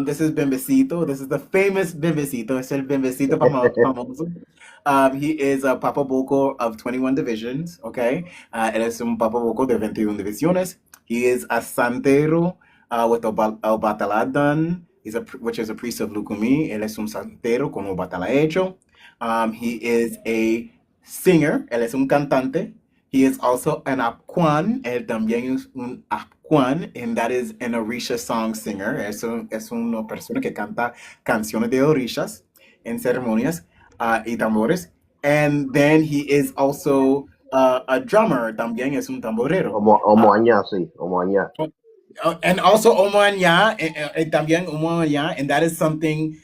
This is Bimbecito. This is the famous Bimbecito. Es el Bimbecito famoso. He is a Papa Boko of 21 divisions, okay? Él es un Papa Boko de 21 divisiones. He is a santero with Obataladan, which is a priest of Lukumi. Él es un santero con Obatala hecho. He is a singer. Él es un cantante. He is also an Apkwan. Él también es un Apkwan, and that is an Orisha song singer. Es una persona que canta canciones de Orishas en ceremonias y tambores. And then he is also a drummer. También es un tamborero. Omoaña, sí, Omoaña. And also Omoaña, también Omoaña, and that is something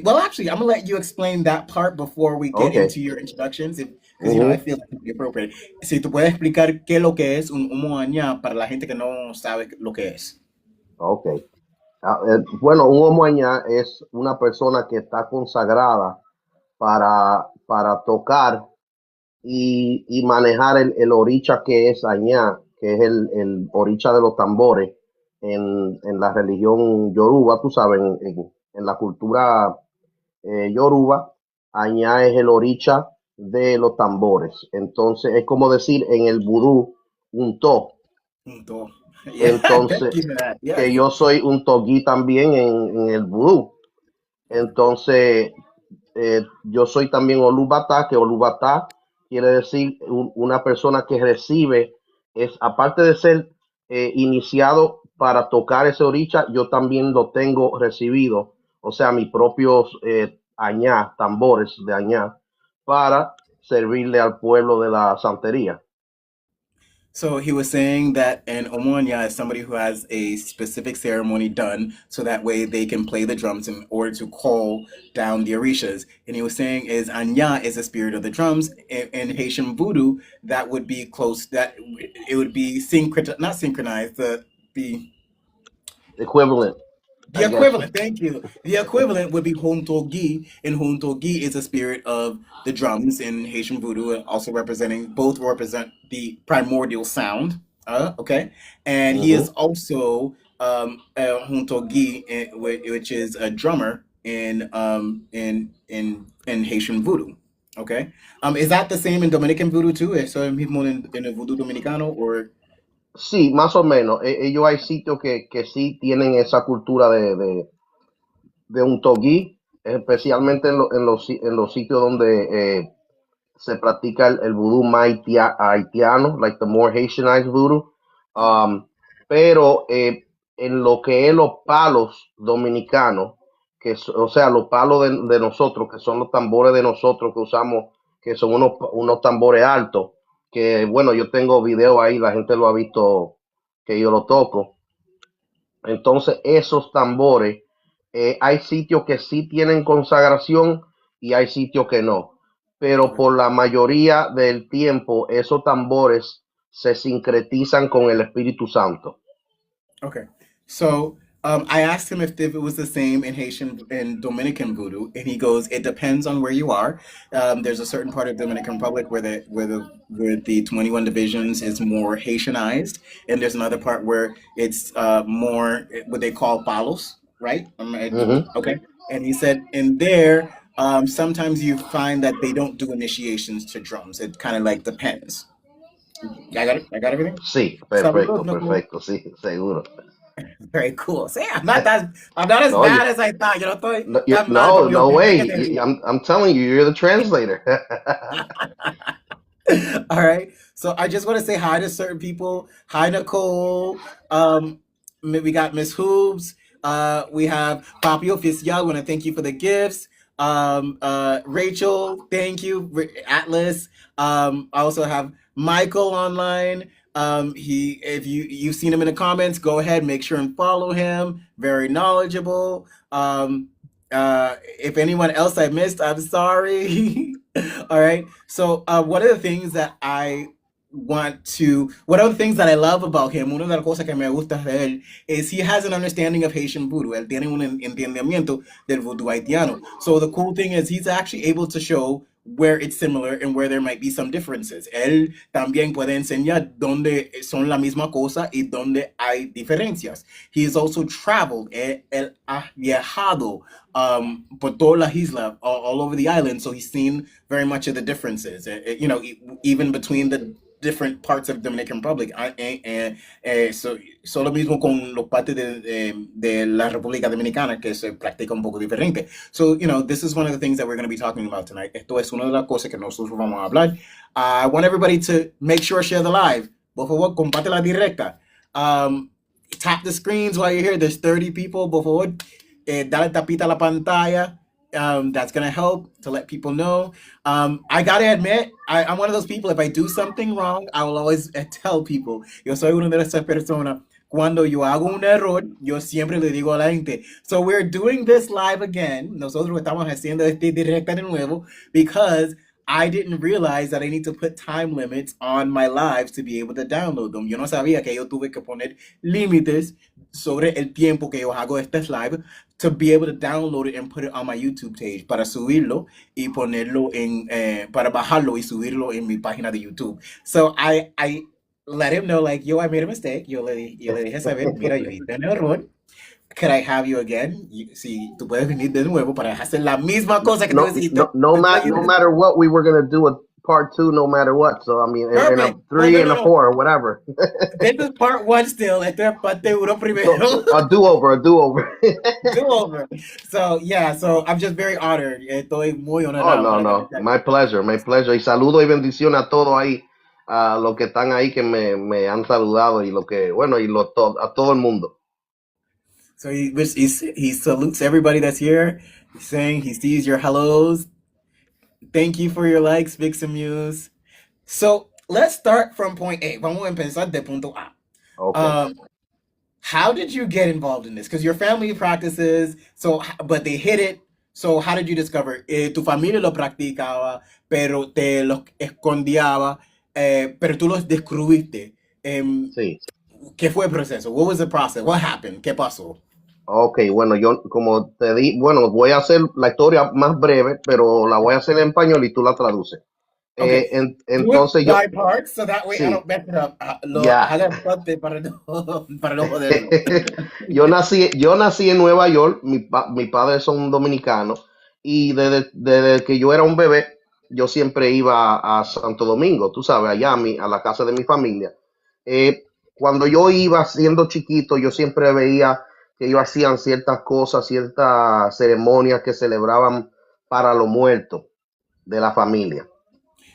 well, actually, I'm gonna let you explain that part before we get Okay. into your introductions, because I feel like it's appropriate. Si tú puedes explicar qué es lo que es un Omoaña para la gente que no sabe lo que es. Ok. Bueno, un Omoaña es una persona que está consagrada para tocar y manejar el oricha que es Añá, que es el oricha de los tambores en la religión yoruba, tú sabes, en la cultura yoruba, Añá es el oricha de los tambores. Entonces es como decir en el vudú un to. Yeah, Entonces, thank you for that. Yes. que yo soy un togui también en el vudú. Entonces, yo soy también Olubata, que Olubata quiere decir una persona que recibe, aparte de ser iniciado para tocar ese oricha, yo también lo tengo recibido, o sea, mis propios añá, tambores de añá, para servirle al pueblo de la santería. So he was saying that an omonia is somebody who has a specific ceremony done so that way they can play the drums in order to call down the orishas. And he was saying is Anya is the spirit of the drums. In Haitian voodoo, that would be close, that it would be not synchronized, the Equivalent, the I guess. equivalent, thank you. The equivalent would be Hontogi, and Hontogi is a spirit of the drums in Haitian voodoo, and also both represent the primordial sound. Okay, and he is Mm-hmm. also Hontogi, which is a drummer in Haitian voodoo. Okay, is that the same in Dominican voodoo too? Eso es mismo en el voodoo dominicano, or Sí, más o menos. Ellos hay sitios que sí tienen esa cultura de un togui, especialmente en los sitios donde se practica el vudú más haitiano, like the more Haitianized voodoo. Um, pero en lo que es los palos dominicanos, o sea, los palos de nosotros, que son los tambores de nosotros que usamos, que son unos tambores altos, que bueno, yo tengo video ahí, la gente lo ha visto que yo lo toco. Entonces, esos tambores, hay sitios que sí tienen consagración y hay sitios que no. Pero okay. por la mayoría del tiempo, esos tambores se sincretizan con el Espíritu Santo. Okay. So I asked him if it was the same in Haitian and Dominican voodoo, and he goes, "It depends on where you are. There's a certain part of Dominican Republic where the 21 divisions is more Haitianized, and there's another part where it's more what they call palos, right? Ujú. Okay." And he said, in there, sometimes you find that they don't do initiations to drums. It kind of like depends. I got it. I got everything. Sí, Saludos, perfecto, no. perfecto, sí, seguro. Very cool. See, I'm not as No, bad as I thought. Yo no estoy no, tan mal no, como yo no pensé que way. sería. I'm telling you, you're the translator. All right. So I just want to say hi to certain people. Hi, Nicole. We got Miss Hoobs. We have Papi Oficial. I want to thank you for the gifts. Rachel, thank you. Atlas. I also have Michael online. If you've seen him in the comments, go ahead, make sure and follow him. Very knowledgeable. If anyone else I missed, I'm sorry. All right. So one of the things that I love about him, una de las cosas que me gusta de él, is he has an understanding of Haitian voodoo. Él tiene un entendimiento del voodoo haitiano. So the cool thing is he's actually able to show where it's similar and where there might be some differences. Él también puede enseñar dónde son la misma cosa y dónde hay diferencias. He has also traveled. Él ha viajado por todas las islas, all over the island, so he's seen very much of the differences. Even between the different parts of Dominican Republic. So lo mismo con los partes de la República Dominicana que se practica un poco diferente. So, this is one of the things that we're going to be talking about tonight. Esto es una de las cosas que nosotros vamos a hablar. I want everybody to make sure share the live. Por favor, comparte la directa. Tap the screens while you're here. There's 30 people. Por favor, dale tapita a la pantalla. That's going to help to let people know. I got to admit, I'm one of those people, if I do something wrong, I will always tell people. Yo soy una de esas personas. Cuando yo hago un error, yo siempre le digo a la gente. So we're doing this live again. Nosotros estamos haciendo este directa de nuevo because I didn't realize that I need to put time limits on my lives to be able to download them. Yo no sabía que yo tuve que poner límites sobre el tiempo que yo hago este live to be able to download it and put it on my YouTube page para subirlo y ponerlo para bajarlo y subirlo en mi página de YouTube. So I let him know, like, yo, I made a mistake. Yo le dije saber, mira, yo hice un error. Could I have you again? Si tú puedes venir de nuevo para hacer la misma cosa que tú hiciste. No matter what, we were going to do a part 2 no matter what. So, I mean, and a 3 and a 4 or whatever. This is part 1 still. Esto es parte 1 primero. A do-over. Do-over. So, yeah, so I'm just very honored. Estoy muy honorado. Oh, no. My pleasure. Y saludo y bendición a todos ahí, a los que están ahí que me han saludado y a todo el mundo. So he salutes everybody that's here. He's saying he sees your hellos. Thank you for your likes, Vixen Muse. So let's start from point A. Vamos a empezar de punto A. Okay. How did you get involved in this? Because your family practices, but they hid it. So how did you discover? Tu familia lo practicaba, pero te lo escondía, pero tú los descubriste. Sí. ¿Qué fue el proceso? What was the process? What happened? ¿Qué pasó? Ok, bueno, yo como te di, voy a hacer la historia más breve, pero la voy a hacer en español y tú la traduces. Okay. Entonces yo... by parts, so that way sí. I don't mess it up. Para no joderlo. Yo nací en Nueva York, mi padres son dominicanos, y desde que yo era un bebé, yo siempre iba a Santo Domingo, tú sabes, allá a la casa de mi familia. Cuando yo iba siendo chiquito, yo siempre veía que ellos hacían ciertas cosas, ciertas ceremonias que celebraban para los muertos de la familia.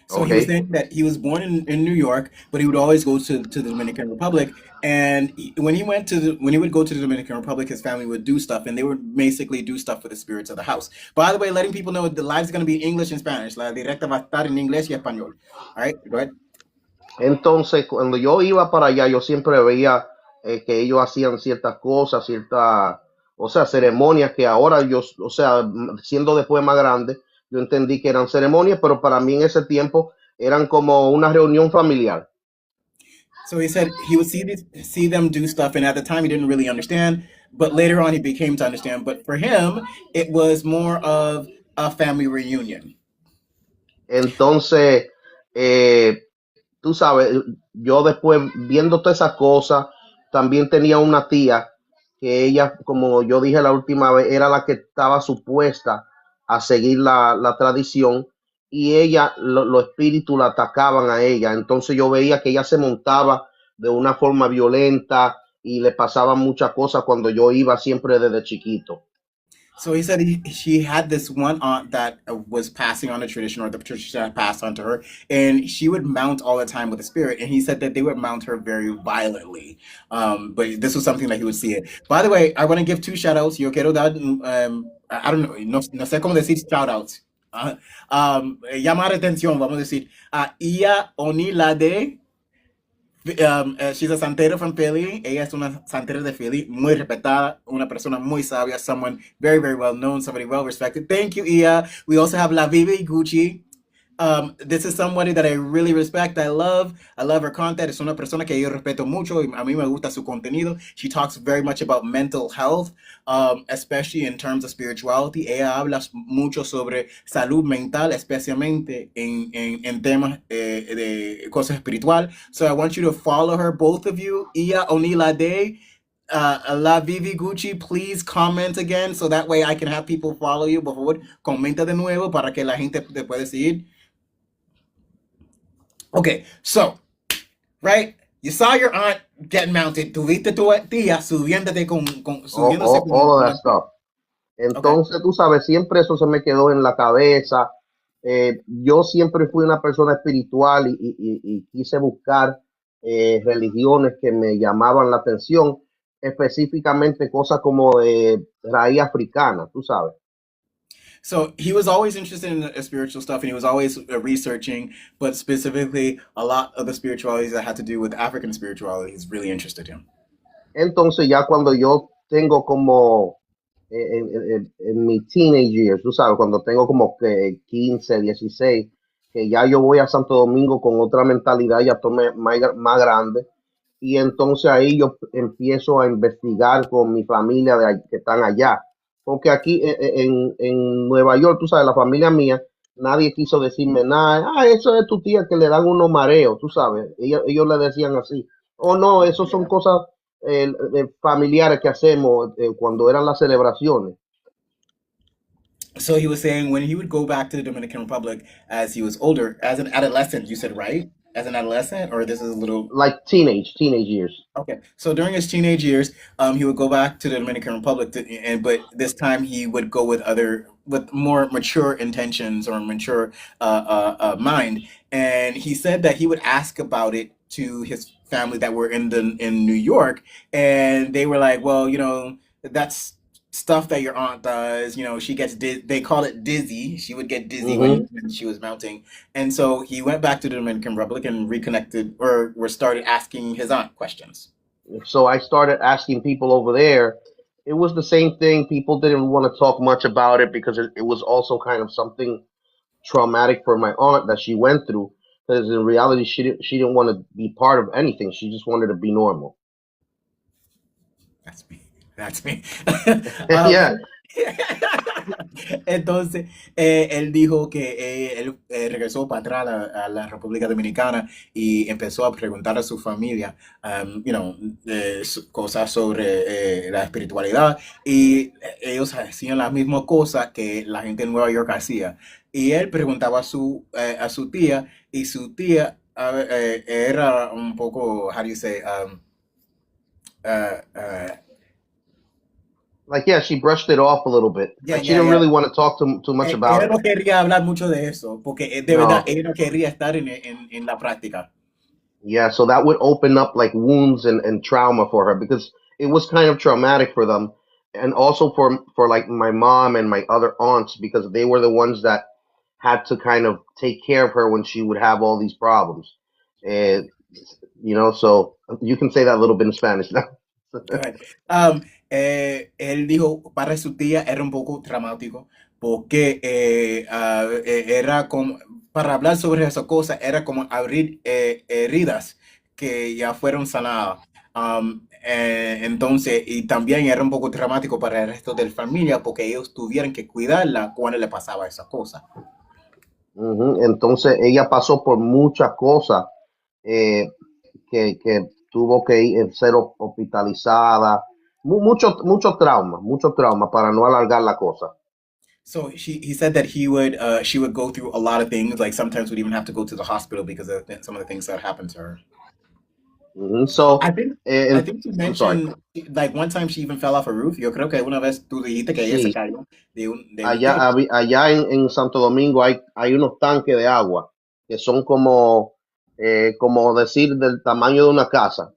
So he was saying that he was born in New York, but he would always go to the Dominican Republic. And when he would go to the Dominican Republic, his family would do stuff, and they would basically do stuff for the spirits of the house. By the way, letting people know the live is going to be English and Spanish. La directa va a estar en inglés y español. All right, go ahead. Entonces, cuando yo iba para allá, yo siempre veía que ellos hacían ciertas cosas, ceremonias que ahora yo, siendo después más grande, yo entendí que eran ceremonias, pero para mí en ese tiempo eran como una reunión familiar. So he said he would see them do stuff, and at the time he didn't really understand, but later on he became to understand. But for him, it was more of a family reunion. Entonces, tú sabes, yo después viendo todas esas cosas, también tenía una tía que ella, como yo dije la última vez, era la que estaba supuesta a seguir la tradición, y ella, los espíritus la atacaban a ella. Entonces yo veía que ella se montaba de una forma violenta y le pasaban muchas cosas cuando yo iba siempre desde chiquito. So he said she had this one aunt that was passing on the tradition, or the tradition had passed on to her, and she would mount all the time with the spirit. And he said that they would mount her very violently. But this was something that he would see it. By the way, I want to give 2 shout outs. Yo quiero dar, I don't know, no sé cómo decir shout outs. Llamar atención, vamos a decir. Ia Onilade. She's a santera from Philly. Ella es una santera de Philly, muy respetada, una persona muy sabia, someone very, very well known, somebody well respected. Thank you, Ia. We also have La Vivi Gucci. This is somebody that I really respect. I love. I love her content. Es una persona que yo respeto mucho. Y a mí me gusta su contenido. She talks very much about mental health, especially in terms of spirituality. Ella habla mucho sobre salud mental, especialmente en temas de cosas espiritual. So I want you to follow her, both of you. Ia Onilade, La Vivi Gucci, please comment again so that way I can have people follow you. Por favor, comenta de nuevo para que la gente te pueda seguir. Okay, so, right? You saw your aunt get mounted. Tuviste tu tía subiéndose All of con that la tía. stuff. Okay. Entonces, tú sabes, siempre eso se me quedó en la cabeza. Yo siempre fui una persona espiritual y quise buscar religiones que me llamaban la atención, específicamente cosas como de raíz africana, tú sabes. So he was always interested in spiritual stuff and he was always researching, but specifically a lot of the spiritualities that had to do with African spiritualities really interested him. Entonces, ya cuando yo tengo como en mi teenage years, tú sabes, cuando tengo como que 15, 16, que ya yo voy a Santo Domingo con otra mentalidad, ya tomé más grande, y entonces ahí yo empiezo a investigar con mi familia que están allá. Porque aquí en Nueva York, tú sabes, la familia mía, nadie quiso decirme nada. Ah, eso es tu tía que le dan unos mareos, tú sabes. Ellos le decían así. Oh, no, eso son Yeah. cosas familiares que hacemos cuando eran las celebraciones. So he was saying when he would go back to the Dominican Republic as he was older, as an adolescent, you said, right? As an adolescent, or this is a little. Like teenage years. Okay, so during his teenage years, he would go back to the Dominican Republic, and but this time he would go with more mature intentions or mature mind. And he said that he would ask about it to his family that were in New York, and they were like, "Well, that's stuff that your aunt does. She gets they call it dizzy. She would get dizzy Hmm. when she was mounting." And so he went back to the Dominican Republic and reconnected or started asking his aunt questions. So I started asking people over there. It was the same thing. People didn't want to talk much about it because it was also kind of something traumatic for my aunt that she went through. Because in reality, she didn't want to be part of anything. She just wanted to be normal. That's me. That's me. Yeah. Entonces, él dijo que él regresó para atrás a la República Dominicana y empezó a preguntar a su familia, cosas sobre la espiritualidad y ellos hacían las mismas cosas que la gente en Nueva York hacía. Y él preguntaba a su tía y su tía era un poco, how do you say, uh, uh, Like, yeah, she brushed it off a little bit. yeah, Like, she yeah, didn't yeah. really want to talk too much about Ella it. no quería hablar mucho de eso, porque de verdad No. ella no quería estar en la práctica. Yeah, so that would open up like wounds and trauma for her because it was kind of traumatic for them. And also for like my mom and my other aunts because they were the ones that had to kind of take care of her when she would have all these problems. And so you can say that a little bit in Spanish now. Go ahead. Él dijo para su tía era un poco traumático porque era como, para hablar sobre esa cosa, era como abrir heridas que ya fueron sanadas. Entonces, y también era un poco traumático para el resto de la familia porque ellos tuvieron que cuidarla cuando le pasaba esa cosa. Ujú. Entonces ella pasó por muchas cosas eh, que tuvo que ser hospitalizada, mucho trauma para no alargar la cosa. So he said that she would go through a lot of things, like sometimes would even have to go to the hospital because of some of the things that happened to her. Mhm. So, I think I think you I'm sorry. mentioned like one time she even fell off a roof. Yo creo que una vez tú dijiste que ella se Sí, cayó de un techo. allá en Santo Domingo hay unos tanques de agua que son como decir del tamaño de una casa,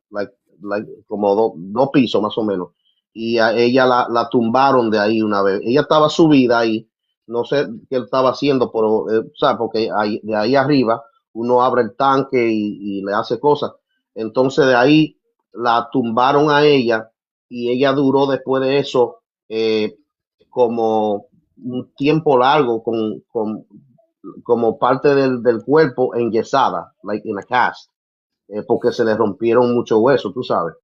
como dos pisos más o menos. Y a ella la tumbaron de ahí una vez. Ella estaba subida ahí, no sé qué estaba haciendo, pero, ¿sabes? Porque de ahí arriba uno abre el tanque y le hace cosas. Entonces de ahí la tumbaron a ella y ella duró después de eso como un tiempo largo como parte del cuerpo enyesada, like in a cast, porque se le rompieron muchos huesos, tú sabes.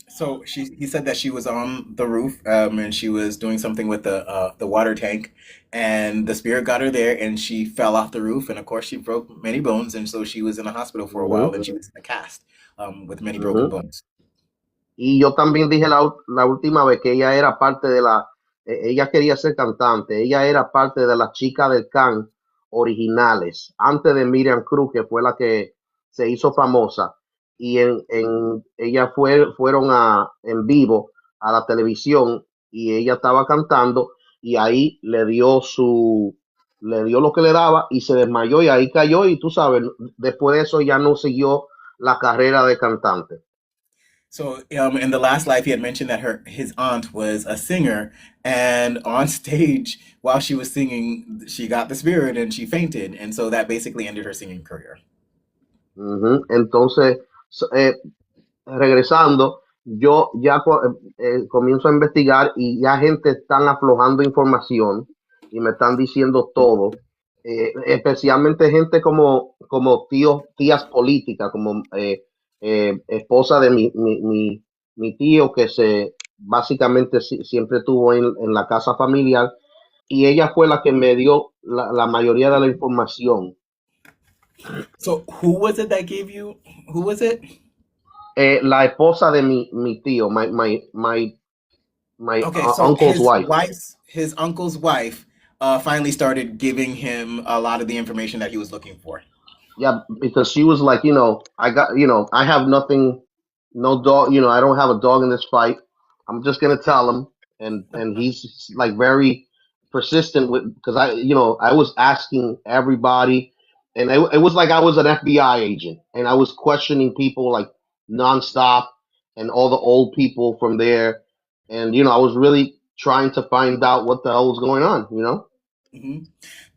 So he said that she was on the roof, and she was doing something with the water tank, and the spirit got her there, and she fell off the roof, and of course she broke many bones, and so she was in the hospital for a while, Ujú, and she was in a cast, with many broken ujú. bones. Y yo también dije la última vez que ella era parte de ella quería ser cantante, ella era parte de las chicas del can originales, antes de Miriam Cruz, que fue la que se hizo famosa, y ella fueron en vivo a la televisión y ella estaba cantando y ahí le dio lo que le daba y se desmayó y ahí cayó y tú sabes, después de eso ya no siguió la carrera de cantante. So, in the last life, he had mentioned that his aunt was a singer, and on stage, while she was singing, she got the spirit and she fainted, and so that basically ended her singing career. Ujú. Entonces, regresando, yo ya comienzo a investigar y ya gente están aflojando información y me están diciendo todo, especialmente gente como tías políticas, como esposa de mi tío que básicamente siempre estuvo en la casa familiar y ella fue la que me dio la mayoría de la información. So, who was it that gave you? Who was it? La esposa de mi tío, my Okay, so uncle's wife. his uncle's wife, finally started giving him a lot of the information that he was looking for. Yeah, because she was like, I have nothing, no dog, I don't have a dog in this fight. I'm just gonna tell him, and he's like very persistent with because I was asking everybody, and it was like I was an FBI agent, and I was questioning people like nonstop, and all the old people from there, and I was really trying to find out what the hell was going on. Mhm.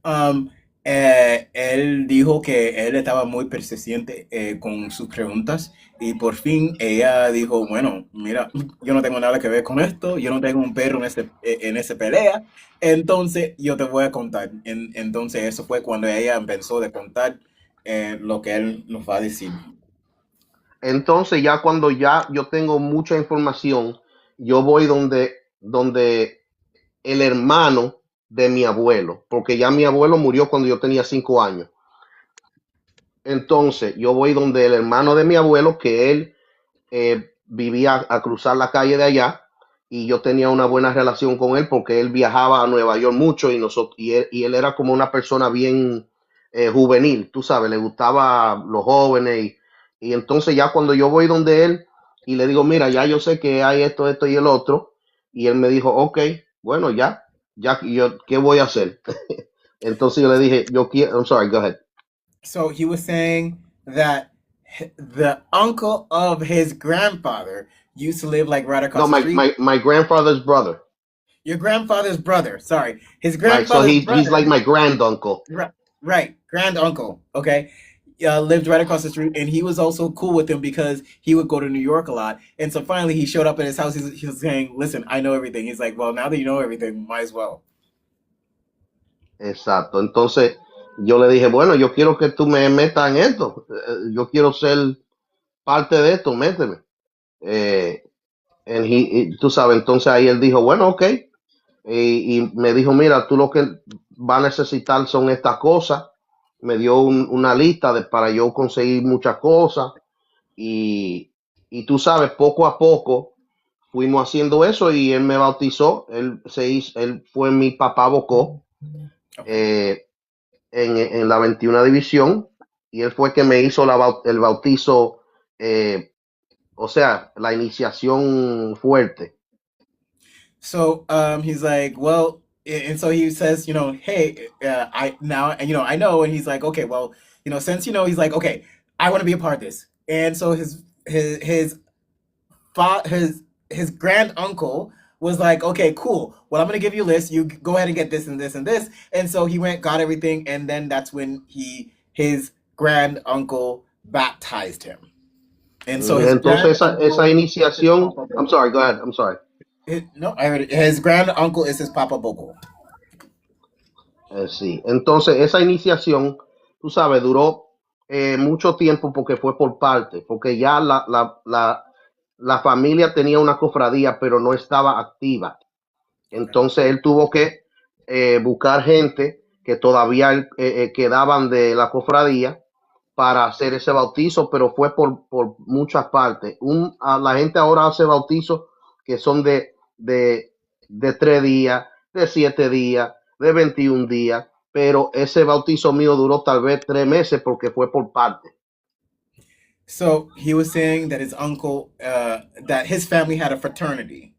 Um, Él dijo que él estaba muy persistente, con sus preguntas, y por fin ella dijo, bueno, mira, yo no tengo nada que ver con esto, yo no tengo un perro en ese pelea, entonces yo te voy a contar. Entonces eso fue cuando ella empezó a contar, lo que él nos va a decir. Entonces ya cuando ya yo tengo mucha información, yo voy donde el hermano de mi abuelo, porque ya mi abuelo murió cuando yo tenía 5 años. Entonces yo voy donde el hermano de mi abuelo, que él vivía a cruzar la calle de allá y yo tenía una buena relación con él porque él viajaba a Nueva York mucho y él era como una persona bien juvenil, tú sabes, le gustaba los jóvenes y entonces ya cuando yo voy donde él y le digo, mira, ya yo sé que hay esto y el otro y él me dijo, ok, bueno, ya, y yo, ¿qué voy a hacer? Entonces yo le dije, yo quiero, I'm sorry, go ahead. So he was saying that the uncle of his grandfather used to live like right No, across the my, street. my, my grandfather's brother, Your grandfather's brother, sorry, his right? So grandfather's he's like brother, my granduncle. right, grand uncle, okay, lived right across the street, and he was also cool with him because he would go to New York a lot. And so finally, he showed up at his house. He was saying, "Listen, I know everything." He's like, "Well, now that you know everything, might as well." Exacto. Entonces yo le dije, bueno, yo quiero que tú me metas en esto. Yo quiero ser parte de esto, méteme. Eh, tú sabes, entonces ahí él dijo, bueno, ok. Y me dijo, mira, tú lo que vas a necesitar son estas cosas. Me dio una lista para yo conseguir muchas cosas. Y, y tú sabes, poco a poco fuimos haciendo eso y él me bautizó. Él fue mi papá Bocó. Okay. eh, en la 21 división y él fue que me hizo el bautizo, o sea, la iniciación fuerte. So he's like, well, and so he says, hey, I now, I know, and he's like, okay, well, since he's like, okay, I want to be a part of this, and so his grand uncle was like, okay, cool. Well, I'm gonna give you a list. You go ahead and get this and this and this, and so he went, got everything, and then that's when his grand uncle baptized him, and so his grand Entonces esa uncle is his iniciación, papa I'm Boko. sorry, go ahead, I'm sorry. No, I heard it. His grand uncle is his papa Boko. Sí. Entonces, esa iniciación, tú sabes, duró mucho tiempo porque fue por parte, porque ya la familia tenía una cofradía, pero no estaba activa. Okay. Entonces, él tuvo que buscar gente que todavía quedaban de la cofradía para hacer ese bautizo, pero fue por muchas partes. La gente ahora hace bautizos que son de 3 días, de 7 días, de 21 días, pero ese bautizo mío duró tal vez 3 meses porque fue por parte. So he was saying that his uncle, that his family had a fraternity.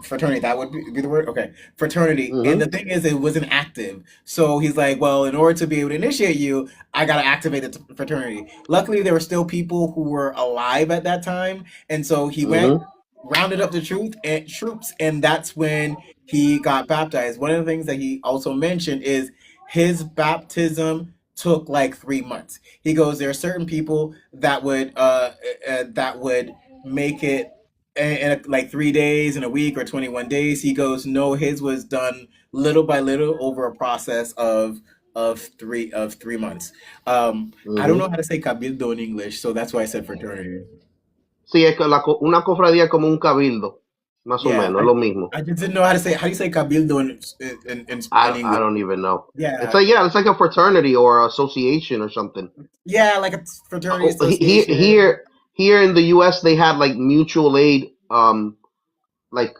Fraternity, that would be the word? Okay. Fraternity. And the Ujú, thing is, it wasn't active. So he's like, well, in order to be able to initiate you, I got to activate the fraternity. Luckily, there were still people who were alive at that time. And so he went, ujú, rounded up the troops, and that's when he got baptized. One of the things that he also mentioned is his baptism took like 3 months. He goes, there are certain people that would make it like 3 days in a week or 21 days. He goes, no, his was done little by little over a process of 3 months. I don't know ujú. how to say cabildo in English, so that's why I said fraternity. Sí, es que una cofradía es como un cabildo, más o Yeah, menos, es lo mismo. I just didn't know how to say, how do you say cabildo in I English? don't even know. Yeah, It's like a fraternity or association or something. yeah, like a fraternity Here, association. here, here in the U.S., they have like mutual aid, like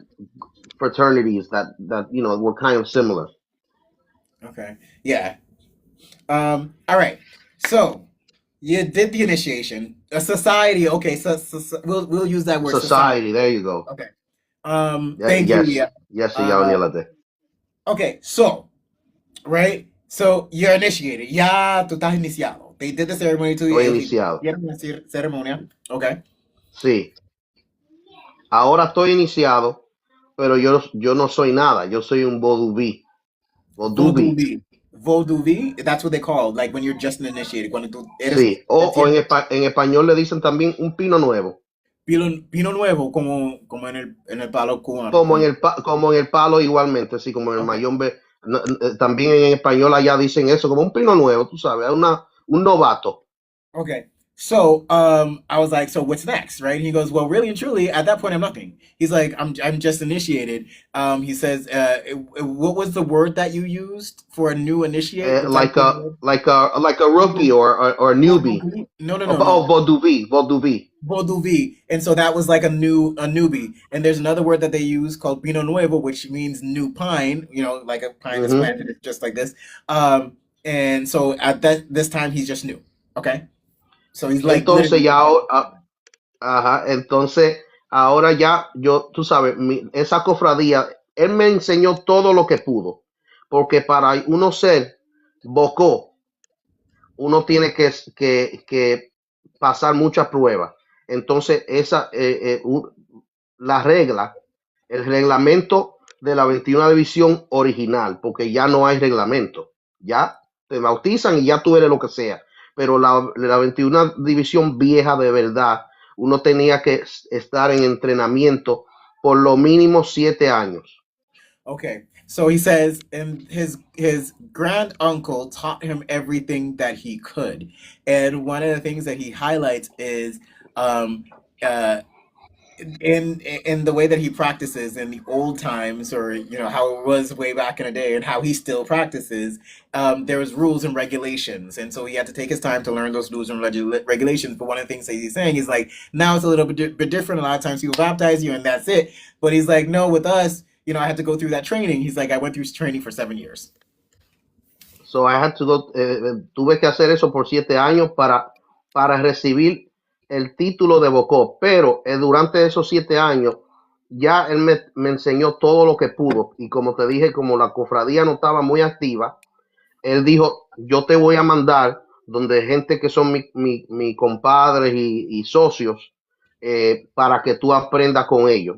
fraternities that were kind of similar. Okay, yeah. All right. So you did the initiation. A society. Okay. So we'll use that word society. Society, there you go. Okay. Yeah, Thank you, yes, Leah. yes, sí, ya venía Uh, la T. okay. So right. So you're initiated. Ya tú estás iniciado. They did the ceremony to you. Estoy Ellos iniciado. hicieron la ceremonia. Okay. Sí, ahora estoy iniciado, pero yo no soy nada. Yo soy un vodubí. Vodou Vodubí. V. Vodou V. That's what they call like when you're just initiated. Cuando tú eres Sí, o recién en español le dicen también un pino nuevo. pino nuevo como en el palo cubano. Como Como, como en el palo igualmente, sí, como en el okay. mayombe. También en español allá dicen eso, como un pino nuevo, tú sabes, un novato. Okay. So, I was like, so what's next, right? He goes, well, really and truly, at that point, I'm nothing. He's like, I'm just initiated. He says, what was the word that you used for a new initiate? Like Exactly. a like a rookie or a newbie. Vodouvi? No, no, Oh, no, no. Vodouvi. Vodouvi. And so that was like a newbie. And there's another word that they use called Pino Nuevo, which means new pine. You know, like a pine is Ujú. planted just like this. And so at this time, he's just new. Okay. So he's like Entonces literally. ya ahora, ajá, entonces ahora ya yo, tú sabes, esa cofradía, él me enseñó todo lo que pudo, porque para uno ser bocó, uno tiene que pasar muchas pruebas. Entonces, la regla, el reglamento de la 21 división original, porque ya no hay reglamento. Ya te bautizan y ya tú eres lo que sea. Pero la 21 división vieja de verdad, uno tenía que estar en entrenamiento por lo mínimo 7 años. Okay. So he says, and his grand uncle taught him everything that he could. And one of the things that he highlights is um uh in the way that he practices in the old times, or how it was way back in the day and how he still practices. There was rules and regulations, and so he had to take his time to learn those rules and regulations. But one of the things that he's saying is like, now it's a little bit different. A lot of times people baptize you and that's it, but he's like, no, with us, I had to go through that training. He's like, I went through training for 7 years. So I had to tuve que hacer eso por 7 años para recibir el título de Bocó, pero durante esos 7 años ya él me enseñó todo lo que pudo y como te dije, como la cofradía no estaba muy activa, él dijo, yo te voy a mandar donde gente que son mi compadres y socios para que tú aprendas con ellos.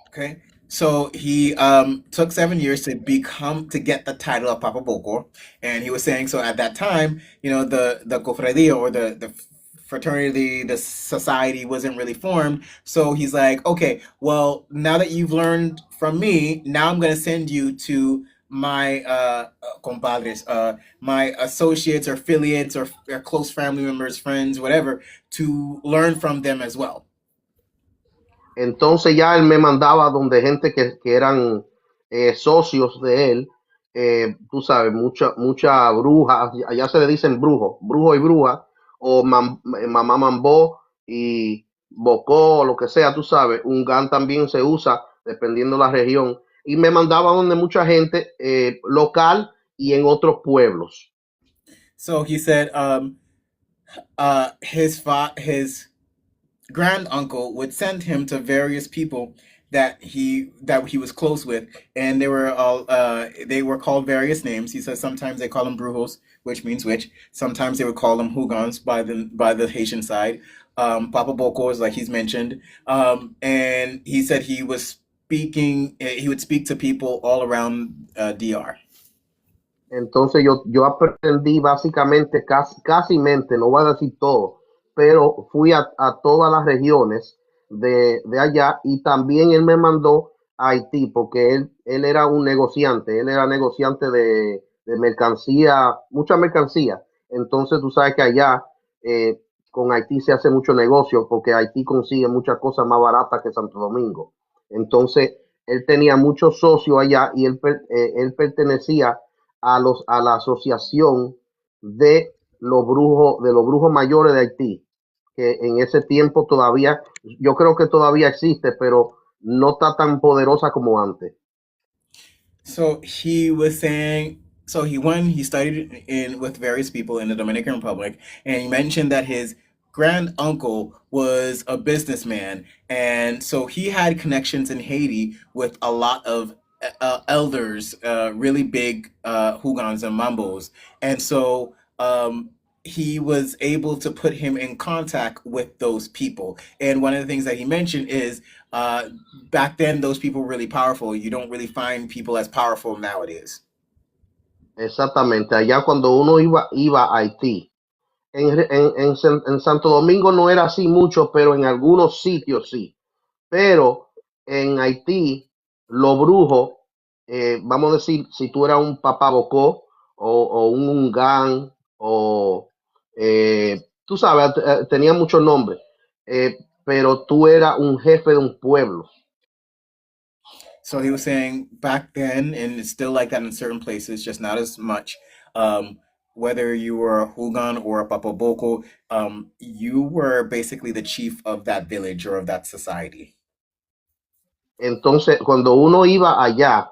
Okay. So he took 7 years to get the title of Papa Bokor, and he was saying so at that time, the cofradia, or the fraternity, the society wasn't really formed. So he's like, okay, well, now that you've learned from me, now I'm gonna send you to my compadres, my associates or affiliates or close family members, friends, whatever, to learn from them as well. Entonces ya él me mandaba donde gente que eran socios de él, tú sabes, mucha bruja, allá se le dicen brujo y bruja, o mamá mambó y bocó, o lo que sea, tú sabes, un gan también se usa dependiendo de la región, y me mandaba donde mucha gente local y en otros pueblos. So he said, his grand uncle would send him to various people that he was close with, and they were called various names. He says sometimes they call them brujos, which means witch. Sometimes they would call them hugans by the Haitian side. Papa Bocos, like he's mentioned, and he said he was speaking. He would speak to people all around DR. Entonces yo aprendí básicamente, casi mente, no voy a decir todo, pero fui a todas las regiones de allá y también él me mandó a Haití porque él era un negociante, él era negociante de mercancía, mucha mercancía. Entonces tú sabes que allá con Haití se hace mucho negocio porque Haití consigue muchas cosas más baratas que Santo Domingo. Entonces él tenía muchos socios allá y él pertenecía a la asociación de los brujos mayores de Haití, que en ese tiempo todavía, yo creo que todavía existe, pero no está tan poderosa como antes. So he was saying, so he studied in with various people in the Dominican Republic, and he mentioned that his grand uncle was a businessman, and so he had connections in Haiti with a lot of elders, really big hugans and mambos, and so he was able to put him in contact with those people. And one of the things that he mentioned is uh, back then those people were really powerful. You don't really find people as powerful nowadays. Exactamente, allá cuando uno iba a Haití, en Santo Domingo no era así mucho, pero en algunos sitios sí. Pero en Haití, los brujos, vamos a decir, si tú eras un papabocó o un ungán o tú sabes, tenía muchos nombres, pero tú eras un jefe de un pueblo. So he was saying back then, and it's still like that in certain places, just not as much. Um, Whether you were a Hugan or a Papaboko, you were basically the chief of that village or of that society. Entonces, cuando uno iba allá,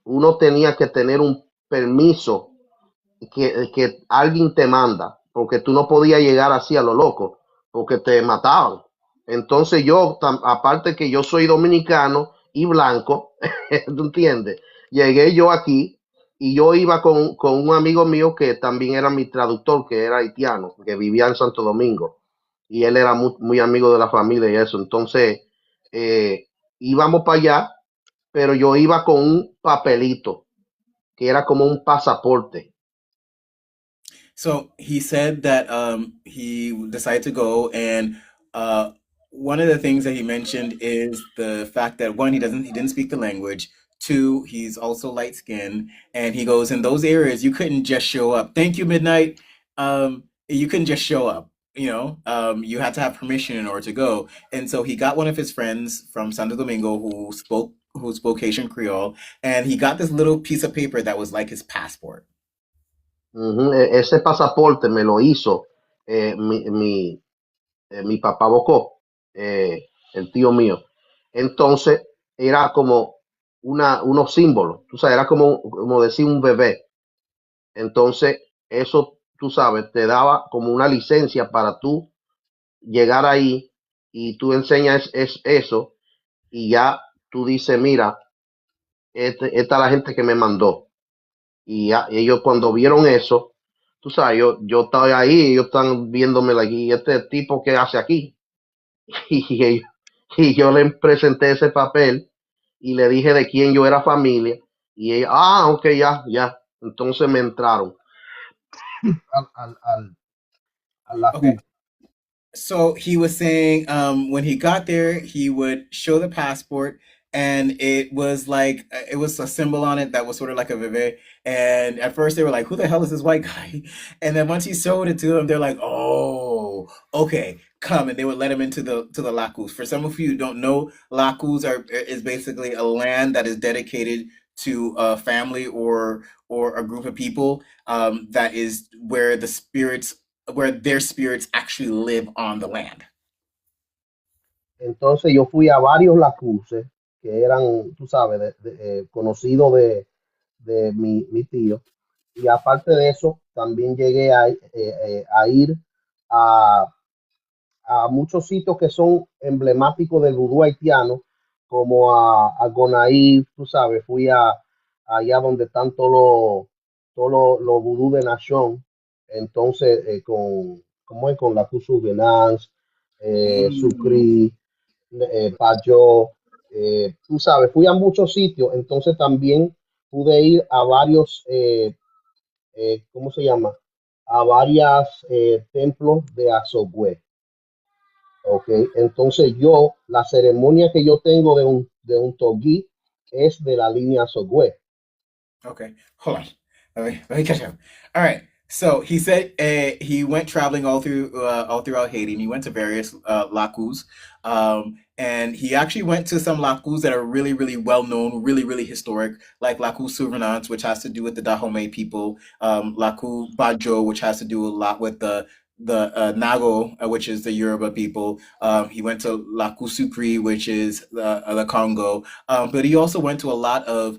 uno tenía que tener un permiso que alguien te manda, porque tú no podías llegar así a lo loco, porque te mataban. Entonces yo, aparte que yo soy dominicano y blanco, ¿tú entiendes? Llegué yo aquí y yo iba con un amigo mío que también era mi traductor, que era haitiano, que vivía en Santo Domingo, y él era muy amigo de la familia y eso. Entonces, eh, íbamos para allá, pero yo iba con un papelito, que era como un pasaporte. So he said that he decided to go, and uh, one of the things that he mentioned is the fact that one, he didn't speak the language. Two, he's also light skinned, and he goes in those areas you couldn't just show up. Thank you, Midnight. You couldn't just show up. You had to have permission in order to go. And so he got one of his friends from Santo Domingo who spoke Haitian Creole, and he got this little piece of paper that was like his passport. Ujú, ese pasaporte me lo hizo eh, mi, mi, mi papá Bocó, el tío mío. Entonces era como unos símbolos, tú sabes, era como decir un bebé. Entonces eso, tú sabes, te daba como una licencia para tú llegar ahí y tú enseñas eso y ya tú dices, mira, esta es la gente que me mandó. Y ellos cuando vieron eso, tú sabes, yo estaba ahí, ellos están viéndome aquí, este tipo que hace aquí. Y, y yo le presenté ese papel y le dije de quién yo era familia. Y ella, ok, ya. Entonces me entraron al, al, al, a la Okay. Q. So he was saying when he got there, he would show the passport, and it was like it was a symbol on it that was sort of like a vive. And at first they were like, "Who the hell is this white guy?" And then once he showed it to them, they're like, "Oh, okay, come." And they would let him into the Lacus. For some of you who don't know, Lacus is basically a land that is dedicated to a family or a group of people, that is where where their spirits actually live on the land. Entonces yo fui a varios Lacruces que eran, tú sabes, conocidos de mi tío. Y aparte de eso, también llegué a ir a, a muchos sitios que son emblemáticos del vudú haitiano, como a Gonaïve, tú sabes, allá donde están todos los vudú de Nación, entonces ¿cómo es? Con la Cusu Venance, Mm, Sucre, Payo, tú sabes, fui a muchos sitios, entonces también pude ir a varios, ¿cómo se llama? A varios templos de Azogüe. Ok, entonces la ceremonia que yo tengo de un togí es de la línea Sogüe. okay, hold on. Let me catch up. All right. So he said he went traveling all throughout Haiti, and he went to various lacus. And he actually went to some lacus that are really, really well known, really, really historic, like Lacu Souvernance, which has to do with the Dahomey people, Lacu Bajo, which has to do a lot with the Nago, which is the Yoruba people. He went to Lacu Supri, which is the Congo. But he also went to a lot of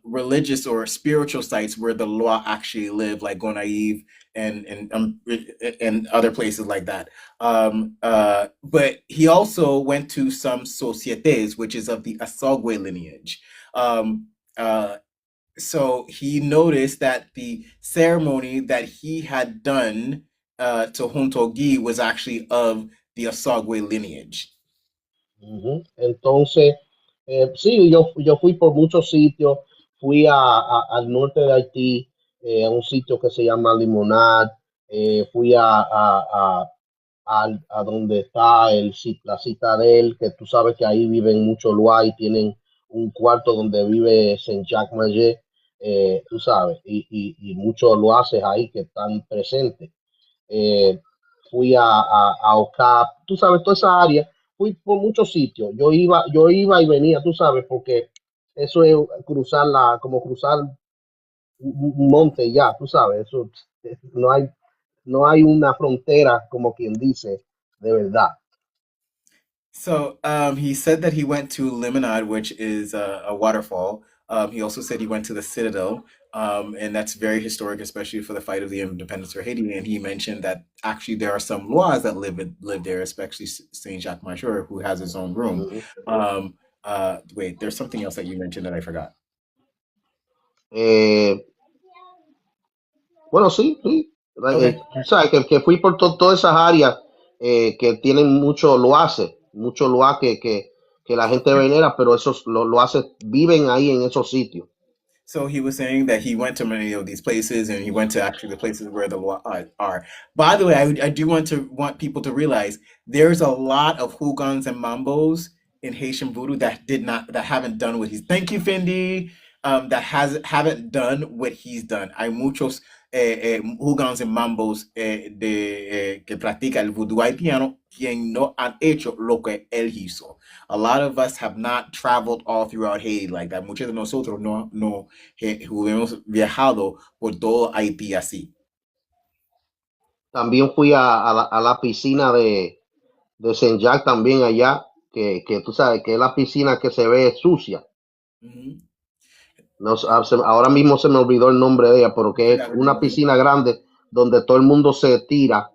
religious or spiritual sites where the Loa actually live, like Gonaive and other places like that. But he also went to some societes, which is of the Asogwe lineage. Um, uh, so he noticed that the ceremony that he had done to Hontogi was actually of the Asogwe lineage. Ujú. Entonces, sí, yo fui por muchos sitios, fui al norte de Haití, a un sitio que se llama Limonad, fui a donde está la citadel, que tú sabes que ahí viven muchos Loa y tienen un cuarto donde vive Saint-Jacques Maget, tú sabes, y muchos Loaces ahí que están presentes. eh, Fui a Ocap, tú sabes, toda esa área, fui por muchos sitios. Yo iba y venía, tú sabes, porque eso es como cruzar un monte ya, tú sabes, eso no hay una frontera, como quien dice, de verdad. So he said that he went to Limonade, which is a waterfall. He also said he went to the Citadel, and that's very historic, especially for the fight of the independence for Haiti. And he mentioned that actually there are some Loas that live there, especially Saint Jacques Major, who has his own room. Ujú. Wait, there's something else that you mentioned that I forgot. Eh, bueno, sí, sí. Okay. Tú sabes que fui por todas esas áreas que tienen mucho lo hace que la gente venera, pero esos lo hace, viven ahí en esos sitios. So he was saying that he went to many of these places, and he went to actually the places where the Loa are. By the way, I do want people to realize there's a lot of hugans and mambos in Haitian voodoo that haven't done what he's. Thank you, Fendi. That has haven't done what he's done. Hay muchos hugans and mambos que practica el voodoo haitiano quien no han hecho lo que él hizo. A lot of us have not traveled all throughout Haiti like that. Muchos de nosotros no hemos viajado por todo Haití así. También fui a la piscina de Saint-Jacques también allá, que tú sabes que es la piscina que se ve sucia. Ujú. No, ahora mismo se me olvidó el nombre de ella, pero que es una piscina grande donde todo el mundo se tira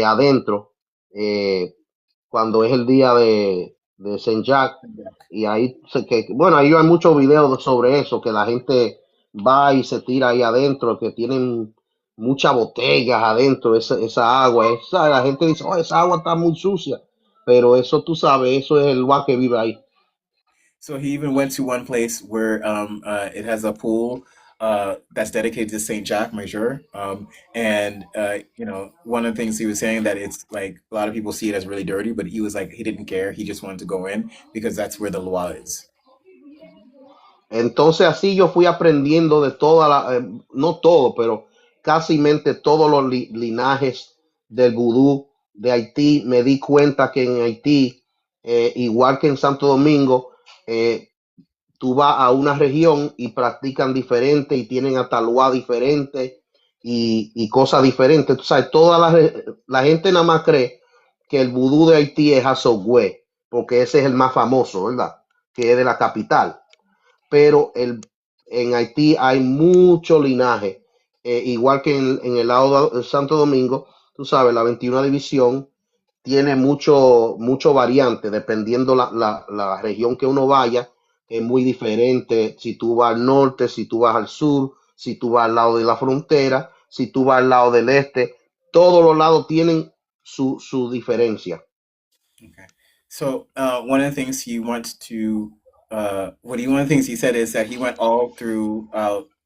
adentro eh, cuando es el día de Saint Jack. Y ahí, bueno, ahí hay muchos videos sobre eso, que la gente va y se tira ahí adentro, que tienen muchas botellas adentro, esa agua. La gente dice, oh, esa agua está muy sucia, pero eso tú sabes, eso es el agua que vive ahí. So he even went to one place where it has a pool that's dedicated to Saint Jacques Major. And one of the things he was saying that it's like a lot of people see it as really dirty, but he was like he didn't care. He just wanted to go in because that's where the Loire is. Entonces así yo fui aprendiendo de no todo, pero casi mente todos los linajes del vudú de Haití. Me di cuenta que en Haití, igual que en Santo Domingo, eh, tú vas a una región y practican diferente y tienen ataluá diferente y cosas diferentes. Tú sabes, la gente nada más cree que el vudú de Haití es Azogüe, porque ese es el más famoso, ¿verdad? Que es de la capital. Pero en Haití hay mucho linaje, igual que en el lado de Santo Domingo, tú sabes, la 21 división tiene mucho variante, dependiendo la región que uno vaya, es muy diferente. Si tú vas al norte, si tú vas al sur, si tú vas al lado de la frontera, si tú vas al lado del este, todos los lados tienen su diferencia. Okay. So one of the things he wants to, one of the things he said is that he went all through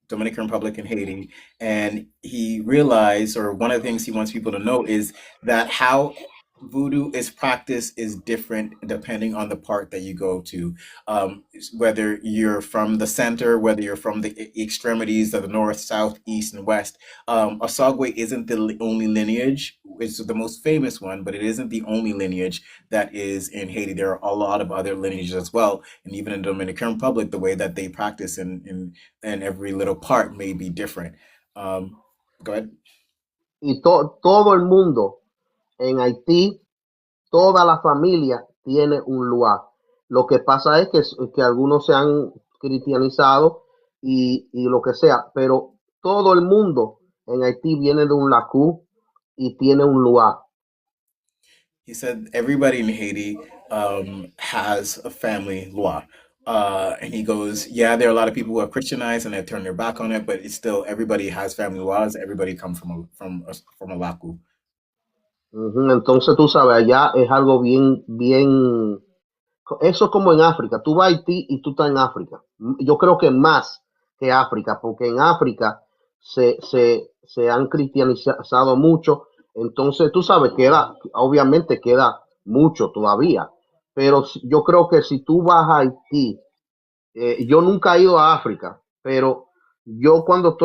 Dominican Republic and Haiti, and he realized, or one of the things he wants people to know is that how voodoo is practiced is different depending on the part that you go to. Whether you're from the center, whether you're from the extremities of the north, south, east, and west. Asogwe isn't the only lineage. It's the most famous one, but it isn't the only lineage that is in Haiti. There are a lot of other lineages as well, and even in the Dominican Republic, the way that they practice in every little part may be different. Um, Go ahead. Y todo el mundo en Haití, toda la familia tiene un lugar. Lo que pasa es que algunos se han cristianizado y lo que sea, pero todo el mundo en Haití viene de un lacú y tiene un lugar. He said everybody in Haiti has a family law. And he goes, yeah, there are a lot of people who are Christianized and have turned their back on it, but it's still everybody has family laws. Everybody comes from a Laku. Ujú. Entonces tú sabes, allá es algo bien. Eso es como en África. Tú vas a Haití y tú estás en África. Yo creo que más que África, porque en África se han cristianizado mucho. Entonces, tú sabes, obviamente queda mucho todavía. Pero yo creo que si tú vas a Haití, yo nunca he ido a África, pero yo cuando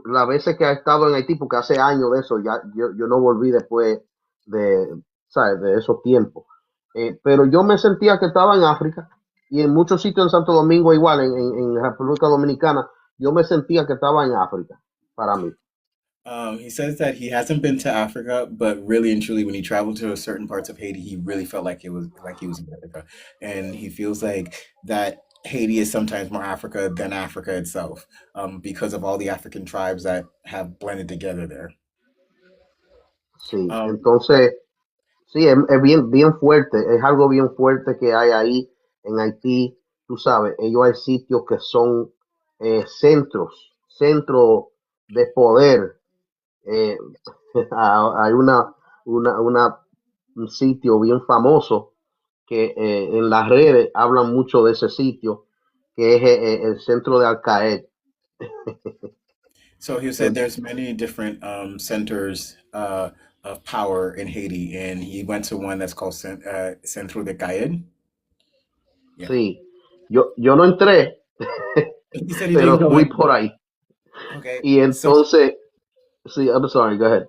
las veces que he estado en Haití, porque hace años de eso, ya yo no volví después de, ¿sabes? De esos tiempos. Pero yo me sentía que estaba en África y en muchos sitios en Santo Domingo igual, en República Dominicana, yo me sentía que estaba en África para mí. He says that he hasn't been to Africa, but really and truly, when he traveled to certain parts of Haiti, he really felt like he was in Africa, and he feels like that Haiti is sometimes more Africa than Africa itself, because of all the African tribes that have blended together there. Sí, Um, entonces sí, es bien fuerte, es algo bien fuerte que hay ahí en Haití. Tú sabes, ellos hay sitios que son centros de poder. Eh, hay un sitio bien famoso que en las redes hablan mucho de ese sitio, que es el centro de Al-Qaeda. so he said there's many different centers of power in Haiti, and he went to one that's called Centro de Cayenne. Yeah, Sí, yo no entré, he said he didn't pero go fui in. por ahí. Okay, Y so entonces, sí, I'm sorry, go ahead.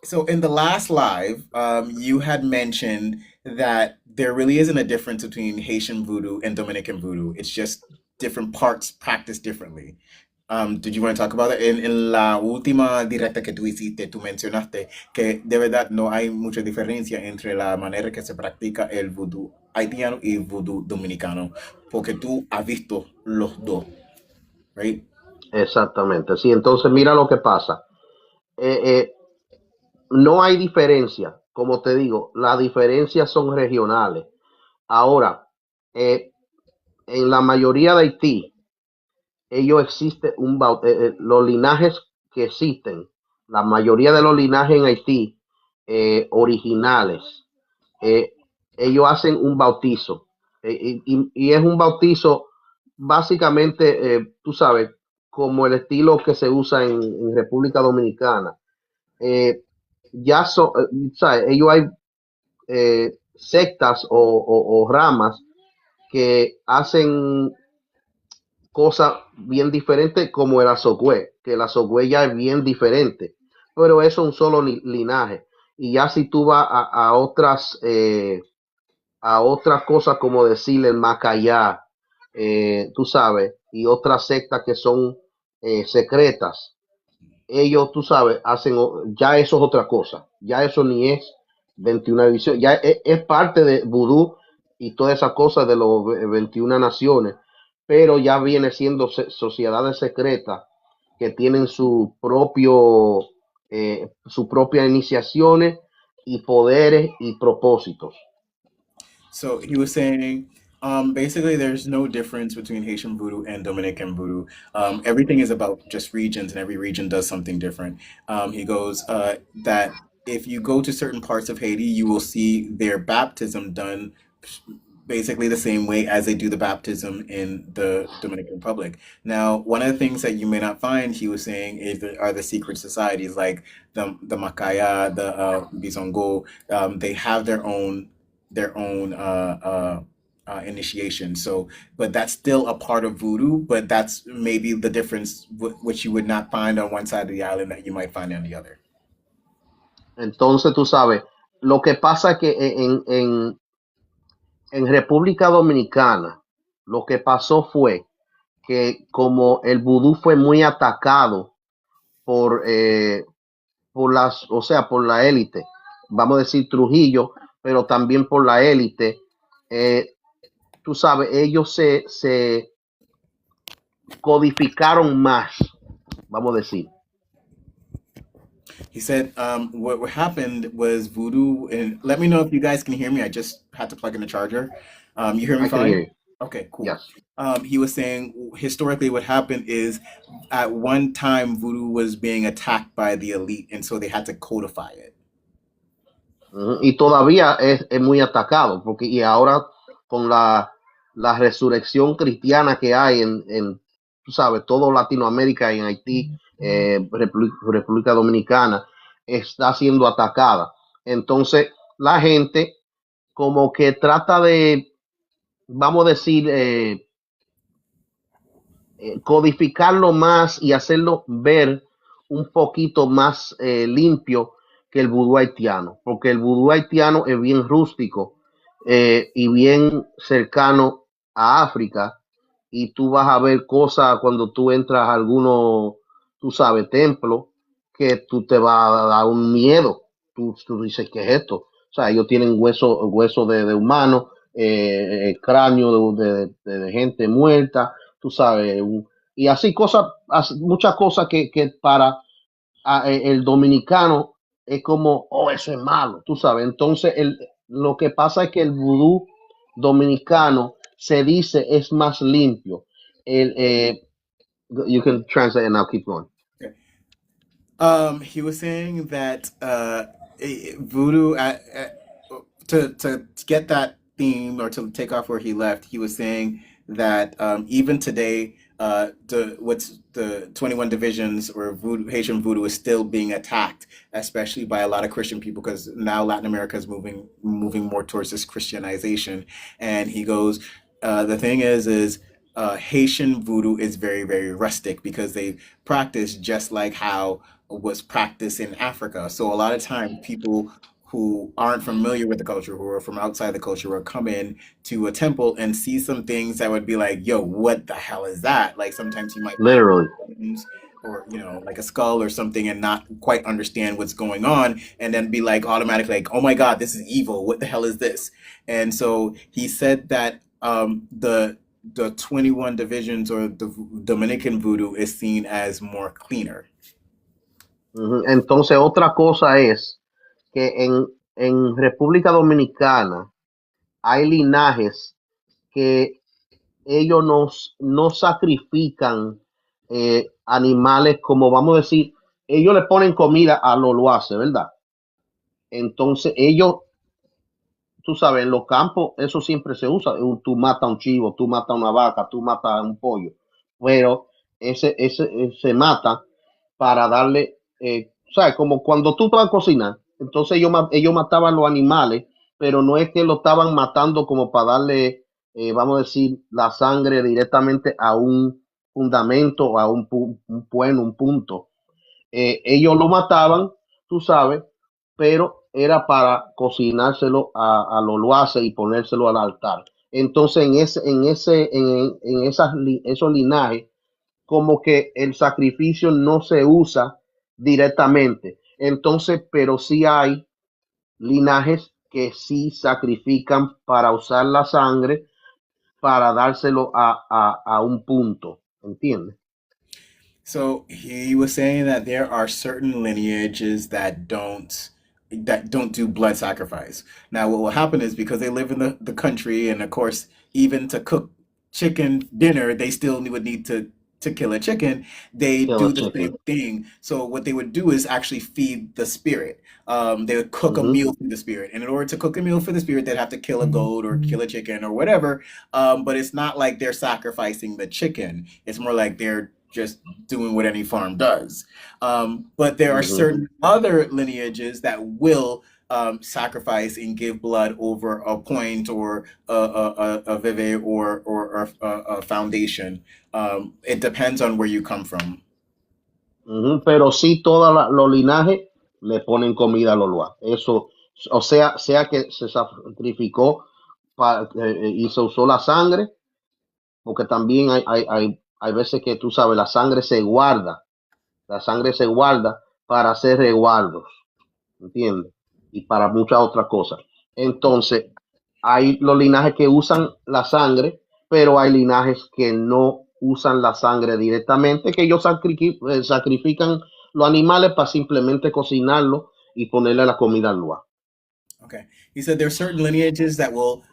So in the last live, you had mentioned that there really isn't a difference between Haitian voodoo and Dominican voodoo. It's just different parts practiced differently. Did you want to talk about that? En la última directa que tú hiciste, tú mencionaste que de verdad no hay mucha diferencia entre la manera que se practica el voodoo haitiano y el voodoo dominicano, porque tú has visto los dos, right? Exactamente, sí, entonces mira lo que pasa. Eh, eh, no hay diferencia, como te digo, las diferencias son regionales. Ahora, eh, en la mayoría de Haití, los linajes que existen, la mayoría de los linajes en Haití originales, eh, ellos hacen un bautizo. Y es un bautizo básicamente, tú sabes, como el estilo que se usa en República Dominicana. Eh, ¿sabes? Ellos hay sectas o ramas que hacen cosas bien diferentes como el azogüe, que el azogüe ya es bien diferente, pero eso es un solo linaje. Y ya si tú vas a otras cosas como decir el Macayá, tú sabes, y otras sectas que son secretas, ellos, tú sabes, hacen, ya eso es otra cosa, ya eso ni es 21 división, ya es parte de vudú y todas esas cosas de los 21 naciones, pero ya viene siendo sociedades secretas que tienen su propia iniciaciones y poderes y propósitos. So he was saying, basically, there's no difference between Haitian voodoo and Dominican voodoo. Everything is about just regions, and every region does something different. He goes that if you go to certain parts of Haiti, you will see their baptism done basically the same way as they do the baptism in the Dominican Republic. Now, one of the things that you may not find, he was saying, are the secret societies like the Macaya, the Bizongo. They have their own initiation. So, but that's still a part of voodoo. But that's maybe the difference, which you would not find on one side of the island that you might find on the other. Entonces, tú sabes, lo que pasa es que en República Dominicana, lo que pasó fue que como el vudú fue muy atacado por, o sea, por la élite, vamos a decir Trujillo, pero también por la élite, eh, tú sabes, ellos se codificaron más, vamos a decir. He said, what happened was voodoo, and let me know if you guys can hear me. I just had to plug in the charger. You hear me I can hear fine? you. Okay, cool. Yes. He was saying historically what happened is at one time voodoo was being attacked by the elite, and so they had to codify it. Y todavía es muy atacado, porque y ahora con la resurrección cristiana que hay tú sabes, todo Latinoamérica, en Haití, República Dominicana, está siendo atacada. Entonces, la gente como que trata de, vamos a decir, codificarlo más y hacerlo ver un poquito más limpio que el vudú haitiano, porque el vudú haitiano es bien rústico y bien cercano a África, y tú vas a ver cosas cuando tú entras a algunos, tú sabes, templos, que tú te vas a dar un miedo. Tú dices, ¿qué es esto? O sea, ellos tienen hueso de humano, cráneo de gente muerta, tú sabes, y así cosas, muchas cosas que para el dominicano es como, oh, eso es malo, tú sabes. Entonces, lo que pasa es que el vudú dominicano se dice es más limpio. El, you can translate and I'll keep going. Okay. He was saying that voodoo to get that theme or to take off where he left. He was saying that even today, the 21 divisions or voodoo, Haitian voodoo is still being attacked, especially by a lot of Christian people because now Latin America is moving more towards this Christianization. And he goes, the thing is. Haitian voodoo is very, very rustic because they practice just like how was practiced in Africa. So a lot of time people who aren't familiar with the culture, who are from outside the culture, will come in to a temple and see some things that would be like, yo, what the hell is that? Like sometimes you might find Literally. bones or like a skull or something and not quite understand what's going on and then be like automatically like, oh my God, this is evil. What the hell is this? And so he said that the 21 divisions or the Dominican voodoo is seen as more cleaner. Entonces, otra cosa es que en República Dominicana hay linajes que ellos no sacrifican animales como vamos a decir, ellos le ponen comida a lo loace, ¿verdad? Entonces ellos, tú sabes, en los campos eso siempre se usa. Tú matas un chivo, tú matas una vaca, tú matas un pollo, pero ese se mata para darle, ¿sabes? Como cuando tú vas a cocinar, entonces ellos mataban los animales, pero no es que lo estaban matando como para darle, vamos a decir, la sangre directamente fundamento, a un bueno, un punto. Ellos lo mataban, tú sabes, pero era para cocinárselo a los loaces y ponérselo al altar. Entonces, esos linajes, como que el sacrificio no se usa directamente. Entonces, pero sí hay linajes que sí sacrifican para usar la sangre para dárselo a un punto, ¿entiendes? So he was saying that there are certain lineages that don't do blood sacrifice. Now, what will happen is because they live in the country, and of course, even to cook chicken dinner, they still would need to kill a chicken. They Kill do a the chicken. same thing. So what they would do is actually feed the spirit. They would cook a Ujú, meal for the spirit, and in order to cook a meal for the spirit, they'd have to kill a goat or kill a chicken or whatever. But it's not like they're sacrificing the chicken. It's more like they're just doing what any farm does. But there are ujú, certain other lineages that will sacrifice and give blood over a point or a vive or a foundation. It depends on where you come from. ujú. Pero sí, todos los linajes le ponen comida a los loas. Eso, o sea que se sacrificó y se usó la sangre, porque también hay veces que tú sabes, la sangre se guarda para hacer resguardos, ¿entiendes? Y para muchas otras cosas. Entonces, hay los linajes que usan la sangre, pero hay linajes que no usan la sangre directamente, que ellos sacrifican los animales para simplemente cocinarlo y ponerle la comida al lugar. Okay. He said there are certain lineages that will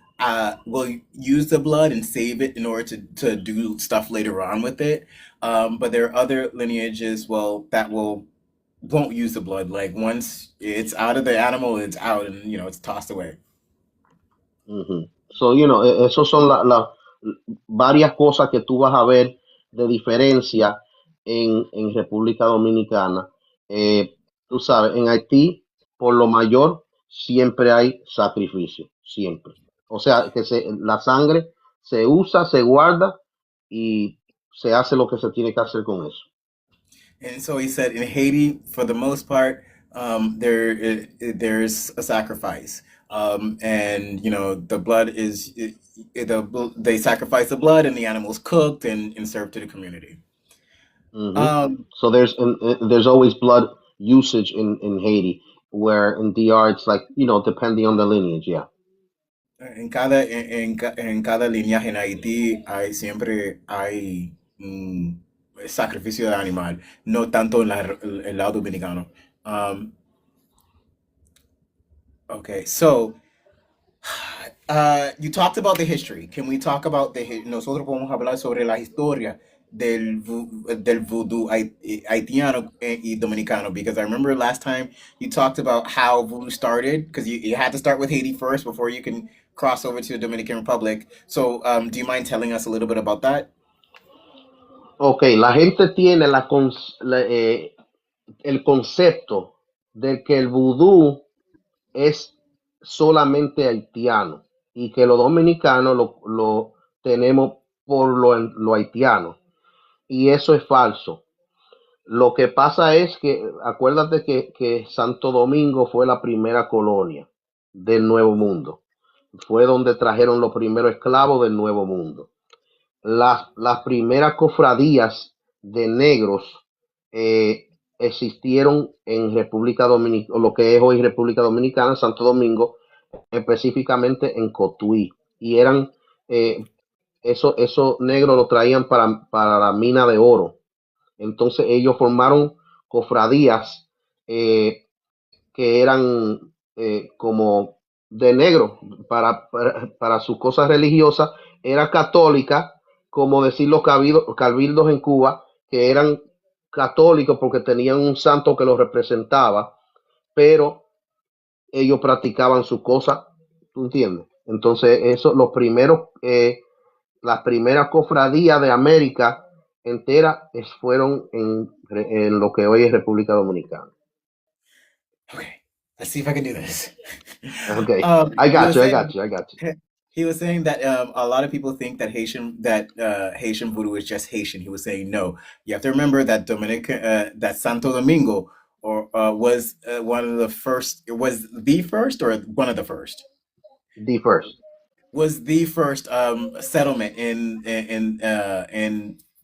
use the blood and save it in order to do stuff later on with it. But there are other lineages, well, that won't use the blood. Like once it's out of the animal, it's out and it's tossed away. Ujú. So, esos son varias cosas que tú vas a ver de diferencia en República Dominicana. Tú sabes, en Haití, por lo mayor, siempre hay sacrificio, siempre. O sea, que la sangre se usa, se guarda y se hace lo que se tiene que hacer con eso. And so he said in Haiti, for the most part, there's a sacrifice, and the blood they sacrifice the blood, and the animal's cooked and served to the community. Mhm. Um, So there's always blood usage in Haiti, where in DR it's like, depending on the lineage, yeah. en cada linaje en Haití siempre hay sacrificio de animal, no tanto en el lado dominicano. Um, okay, so you talked about the history. Can we talk about nosotros podemos hablar sobre la historia del voodoo haitiano y dominicano? Because I remember last time you talked about how voodoo started, because you had to start with Haiti first before you can cross over to the Dominican Republic. So, do you mind telling us a little bit about that? Ok, la gente tiene el concepto de que el vudú es solamente haitiano y que los dominicanos lo tenemos por lo haitiano. Y eso es falso. Lo que pasa es que, acuérdate que Santo Domingo fue la primera colonia del Nuevo Mundo. Fue donde trajeron los primeros esclavos del Nuevo Mundo. Las primeras cofradías de negros existieron en República Dominicana, lo que es hoy República Dominicana, Santo Domingo, específicamente en Cotuí. Y eran, eh, esos negros lo traían para la mina de oro. Entonces ellos formaron cofradías eh, que eran como de negro para sus cosas religiosas, era católica, como decir los cabildos en Cuba, que eran católicos porque tenían un santo que los representaba, pero ellos practicaban sus cosas, ¿tú entiendes? Entonces, eso, las primeras cofradías de América entera fueron en lo que hoy es República Dominicana. Okay, let's see if I can do this. Okay, Um, I you got were you, I saying got you, I got you. He was saying that a lot of people think that Haitian voodoo is just Haitian. He was saying no. You have to remember that that Santo Domingo or was one of the first. It was the first or one of the first. The first. Was the first settlement in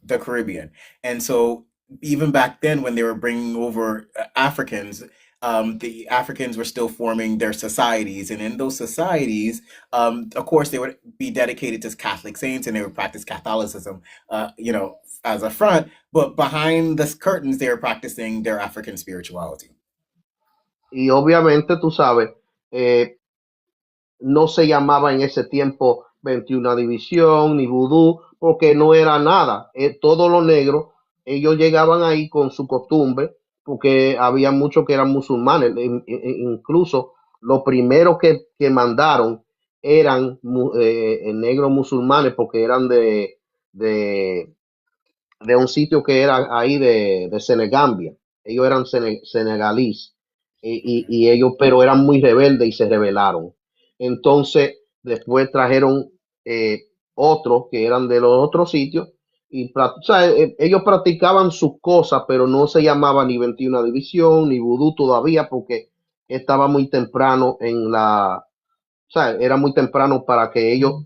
the Caribbean, and so even back then, when they were bringing over Africans, the Africans were still forming their societies, and in those societies, of course, they would be dedicated to Catholic saints, and they would practice Catholicism, as a front, but behind the curtains, they were practicing their African spirituality. Y obviamente, tú sabes, eh, no se llamaba en ese tiempo 21 División ni Vudú, porque no era nada. Todos los negros, ellos llegaban ahí con su costumbre, porque había muchos que eran musulmanes. Incluso los primeros que mandaron eran negros musulmanes, porque eran de, de un sitio que era ahí de Senegambia. Ellos eran senegalíes Okay. y ellos, pero eran muy rebeldes y se rebelaron. Entonces, después trajeron otros que eran de los otros sitios y o sea, ellos practicaban sus cosas, pero no se llamaba ni 21 División ni Vudú todavía porque estaba muy temprano o sea, era muy temprano para que ellos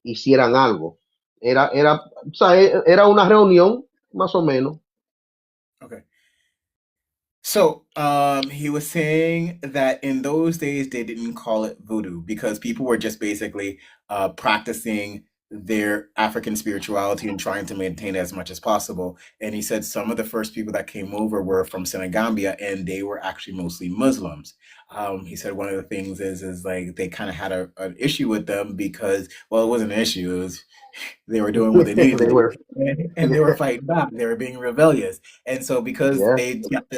hicieran algo. O sea, era una reunión, más o menos. Okay. So, he was saying that in those days they didn't call it voodoo because people were just basically practicing their African spirituality and trying to maintain it as much as possible. And he said some of the first people that came over were from Senegambia, and they were actually mostly Muslims. He said one of the things is like they kind of had an issue with them because, well, it wasn't an issue. It was they were doing what they needed to They do, were, and they were fighting back. They were being rebellious, and so because yeah, they got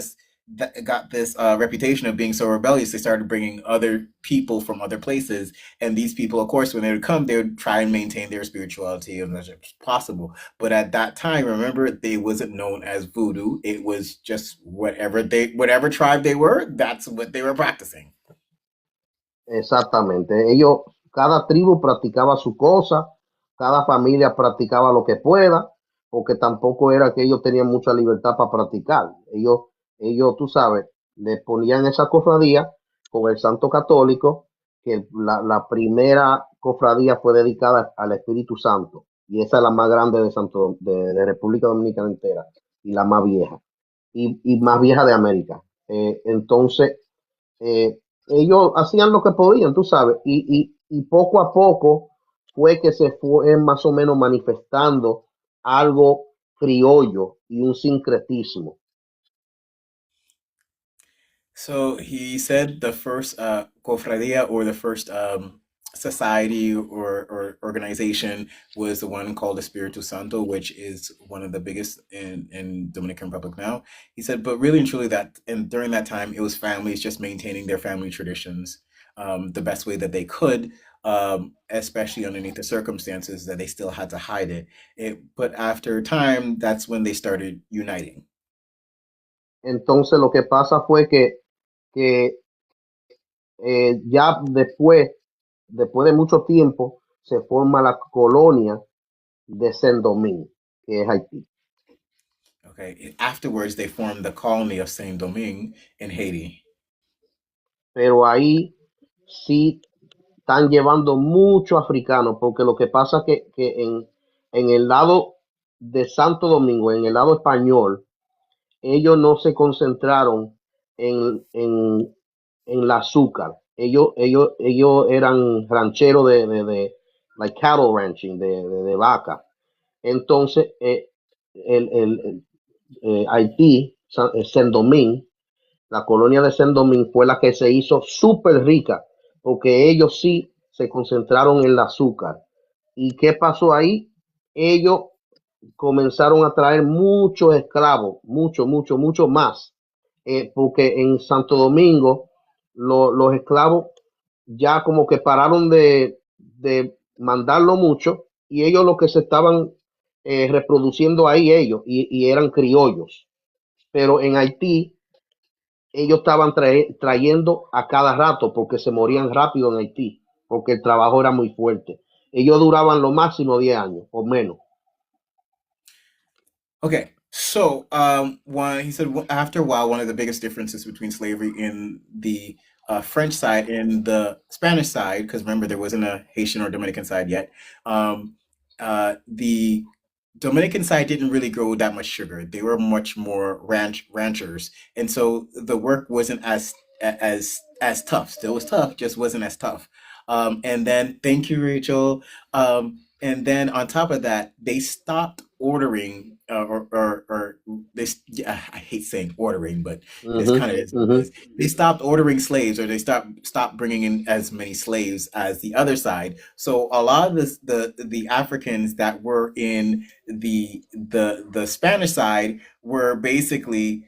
this reputation of being so rebellious, they started bringing other people from other places, and these people, of course, when they would come, they would try and maintain their spirituality as much as possible. But at that time, remember, they wasn't known as voodoo. It was just whatever tribe they were, that's what they were practicing. exactamente. Ellos, cada tribu practicaba su cosa, cada familia practicaba lo que pueda, porque tampoco era que ellos tenían mucha libertad para practicar. Tú sabes, le ponían esa cofradía con el santo católico, que la primera cofradía fue dedicada al Espíritu Santo, y esa es la más grande de República Dominicana entera, y la más vieja, y más vieja de América. Entonces, ellos hacían lo que podían, tú sabes, y poco a poco fue que se fue más o menos manifestando algo criollo y un sincretismo. So he said the first cofradia or the first society or organization was the one called Espiritu Santo, which is one of the biggest in Dominican Republic now. He said, but really and truly that and during that time it was families just maintaining their family traditions the best way that they could, especially underneath the circumstances that they still had to hide but after time, that's when they started uniting. Entonces lo que pasa fue que ya después de mucho tiempo, se forma la colonia de Saint-Domingue, que es Haití. Okay. Afterwards, they formed the colony of Saint Domingue in Haiti. Pero ahí sí están llevando muchos africanos, porque lo que pasa que en el lado de Santo Domingo, en el lado español, ellos no se concentraron en el azúcar. Ellos eran rancheros de like cattle ranching, de vaca. Entonces, Haití, Saint-Domingue, la colonia de Saint-Domingue fue la que se hizo súper rica, porque ellos sí se concentraron en el azúcar. ¿Y qué pasó ahí? Ellos comenzaron a traer muchos esclavos, mucho más, porque en Santo Domingo los esclavos ya como que pararon de mandarlo mucho y ellos lo que se estaban reproduciendo ahí ellos y eran criollos. Pero en Haití ellos estaban trayendo a cada rato porque se morían rápido en Haití. porque el trabajo era muy fuerte. Ellos duraban lo máximo 10 años o menos. Okay, so one he said after a while, one of the biggest differences between slavery in the French side and the Spanish side, because remember there wasn't a Haitian or Dominican side yet. The Dominican side didn't really grow that much sugar. They were much more ranchers, and so the work wasn't as tough. Still was tough, just wasn't as tough. And then thank you, Rachel. And then on top of that, they stopped ordering, or yeah, I hate saying ordering, but this Ujú, kind of is what it ujú, is. They stopped ordering slaves, or they stopped bringing in as many slaves as the other side. So a lot of the Africans that were in the Spanish side were basically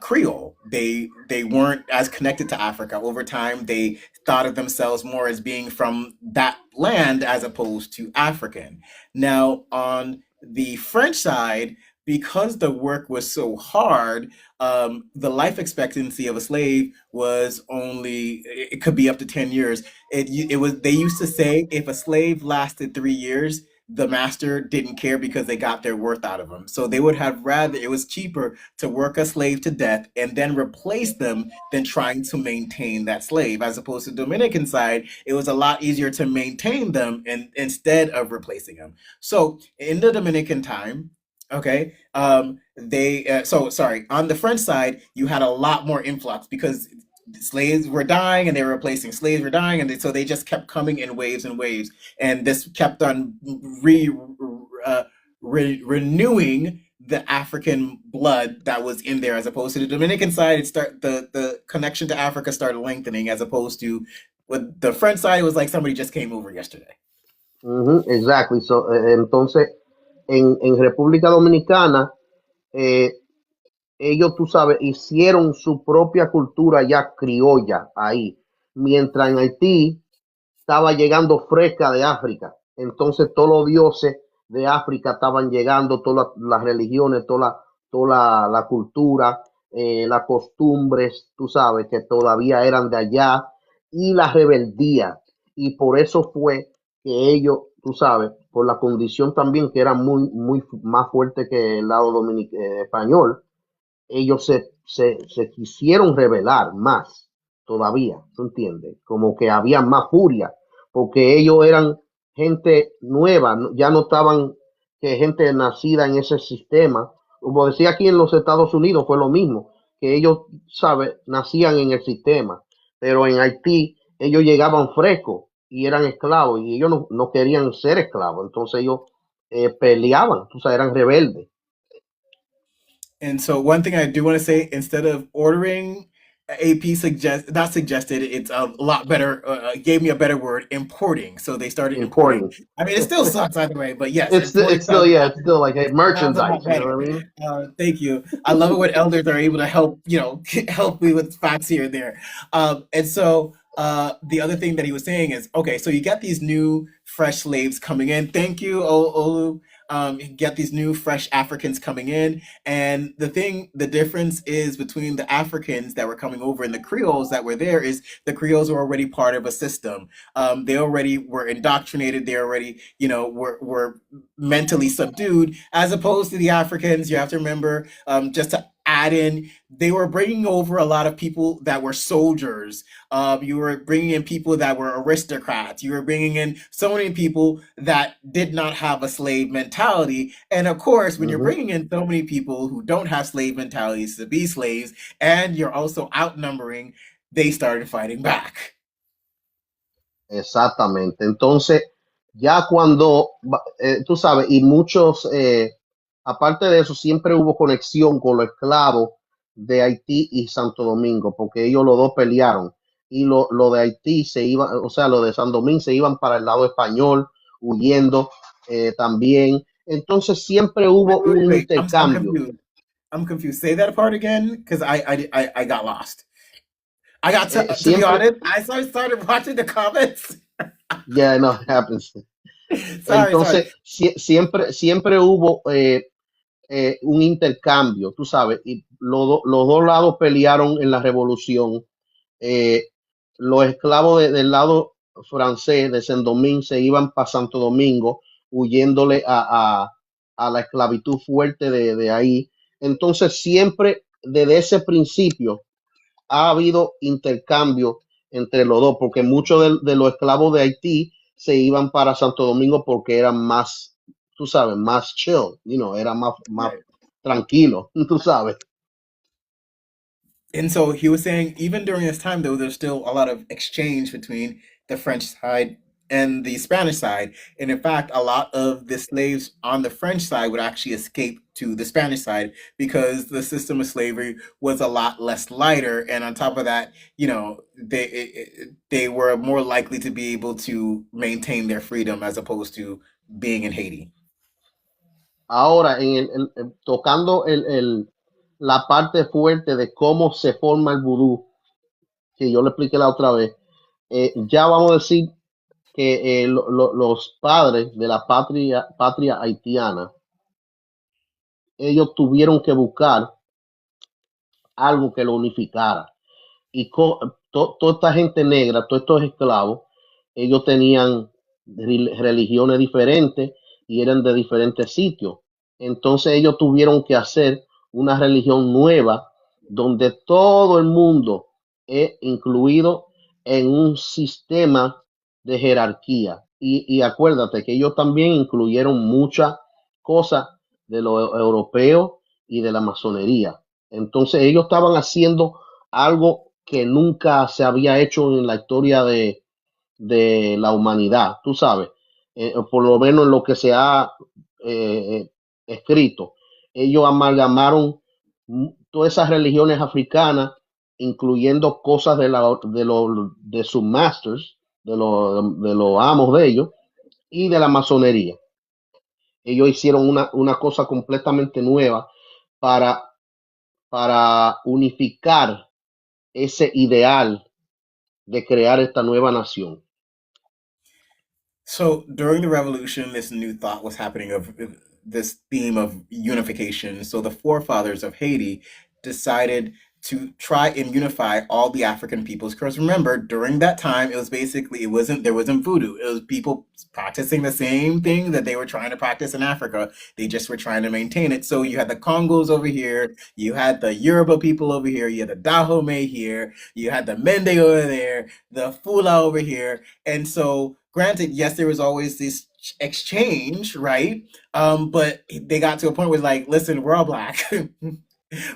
Creole. They weren't as connected to Africa. Over time, they thought of themselves more as being from that land as opposed to African. Now, on the French side, because the work was so hard, the life expectancy of a slave was only it could be up to 10 years. It was they used to say if a slave lasted 3 years, the master didn't care because they got their worth out of him. So they would have rather it was cheaper to work a slave to death and then replace them than trying to maintain that slave. As opposed to the Dominican side, it was a lot easier to maintain them and instead of replacing them. So in the Dominican time, okay, they so sorry, on the French side, you had a lot more influx because slaves were dying and they were replacing slaves were dying so they just kept coming in waves and waves, and this kept on uh, renewing the African blood that was in there, as opposed to the Dominican side. The connection to Africa started lengthening, as opposed to with the French side. It was like somebody just came over yesterday. ujú, exactly. So, entonces, en República Dominicana, eh, ellos, tú sabes, hicieron su propia cultura ya criolla ahí, mientras en Haití estaba llegando fresca de África. Entonces todos los dioses de África estaban llegando, todas las religiones, toda la cultura, las costumbres, tú sabes, que todavía eran de allá, y la rebeldía. Y por eso fue que ellos, tú sabes, por la condición también que era muy más fuerte que el lado español, ellos se quisieron rebelar más todavía, ¿tú entiendes? Como que había más furia, porque ellos eran gente nueva, ya no estaban que gente nacida en ese sistema. Como decía aquí en los Estados Unidos, fue lo mismo, que ellos, ¿sabes? Nacían en el sistema, pero en Haití ellos llegaban frescos y eran esclavos, y ellos no querían ser esclavos, entonces ellos peleaban, tú sabes, eran rebeldes. And so one thing I do want to say, instead of ordering, AP suggest not suggested, it's a lot better, gave me a better word, importing. So they started importing. Important. I mean, it still sucks either way, but yes, It's importing still, sounds a yeah, lot it's still like, hey, sounds a lot merchandise, you know better. what I mean? Thank you. I love it when elders are able to help, help me with facts here and there. And so the other thing that he was saying is, okay, so you get these new fresh slaves coming in. Thank you, Olu. You get these new fresh Africans coming in, and the difference is between the Africans that were coming over and the Creoles that were there is the Creoles were already part of a system. They already were indoctrinated. They already, were mentally subdued, as opposed to the Africans. You have to remember, just to add in, they were bringing over a lot of people that were soldiers. You were bringing in people that were aristocrats. You were bringing in so many people that did not have a slave mentality. And of course, when you're Ujú, bringing in so many people who don't have slave mentalities to be slaves, and you're also outnumbering, they started fighting back. exactamente. Entonces, ya cuando, tú sabes, y muchos, aparte de eso, siempre hubo conexión con los esclavos de Haití y Santo Domingo, porque ellos los dos pelearon. Y lo de Haití se iba, o sea, lo de San Domingo se iban para el lado español, huyendo también. Entonces siempre Wait, hubo wait, un wait, wait. I'm intercambio. confused. I'm confused. Say that part again, because I got lost. I got to be Siempre, honest. I started watching the comments. ya no happens. Sorry. Entonces, siempre hubo un intercambio, tú sabes, y los dos lados pelearon en la revolución. Eh, los esclavos del lado francés de Saint Domingue se iban para Santo Domingo huyéndole a la esclavitud fuerte de ahí. Entonces siempre desde ese principio ha habido intercambio entre los dos, porque muchos de los esclavos de Haití se iban para Santo Domingo porque eran más, tú sabes, más chill, era más Right. tranquilo, tú sabes. And so he was saying, even during this time, though, there's still a lot of exchange between the French side and the Spanish side. And in fact, a lot of the slaves on the French side would actually escape to the Spanish side because the system of slavery was a lot less lighter. And on top of that, they were more likely to be able to maintain their freedom as opposed to being in Haiti. Ahora, tocando la parte fuerte de cómo se forma el vudú, que yo le expliqué la otra vez, ya vamos a decir que los padres de la patria haitiana, ellos tuvieron que buscar algo que lo unificara. Y toda esta gente negra, todos estos esclavos, ellos tenían religiones diferentes y eran de diferentes sitios. Entonces ellos tuvieron que hacer una religión nueva donde todo el mundo es incluido en un sistema de jerarquía. Y acuérdate que ellos también incluyeron muchas cosas de los europeos y de la masonería. Entonces ellos estaban haciendo algo que nunca se había hecho en la historia de la humanidad, tú sabes, por lo menos en lo que se ha escrito. Ellos amalgamaron todas esas religiones africanas, incluyendo cosas de sus masters, de los amos de ellos, y de la masonería. Ellos hicieron una cosa completamente nueva para, para unificar ese ideal de crear esta nueva nación. So during the revolution, this new thought was happening of this theme of unification. So the forefathers of Haiti decided to try and unify all the African peoples. Because remember, during that time, it was basically there wasn't voodoo. It was people practicing the same thing that they were trying to practice in Africa. They just were trying to maintain it. So you had the Congos over here, you had the Yoruba people over here, you had the Dahomey here, you had the Mende over there, the Fula over here, and so, granted, yes, there was always this exchange, right? But they got to a point where it's like, listen, we're all black.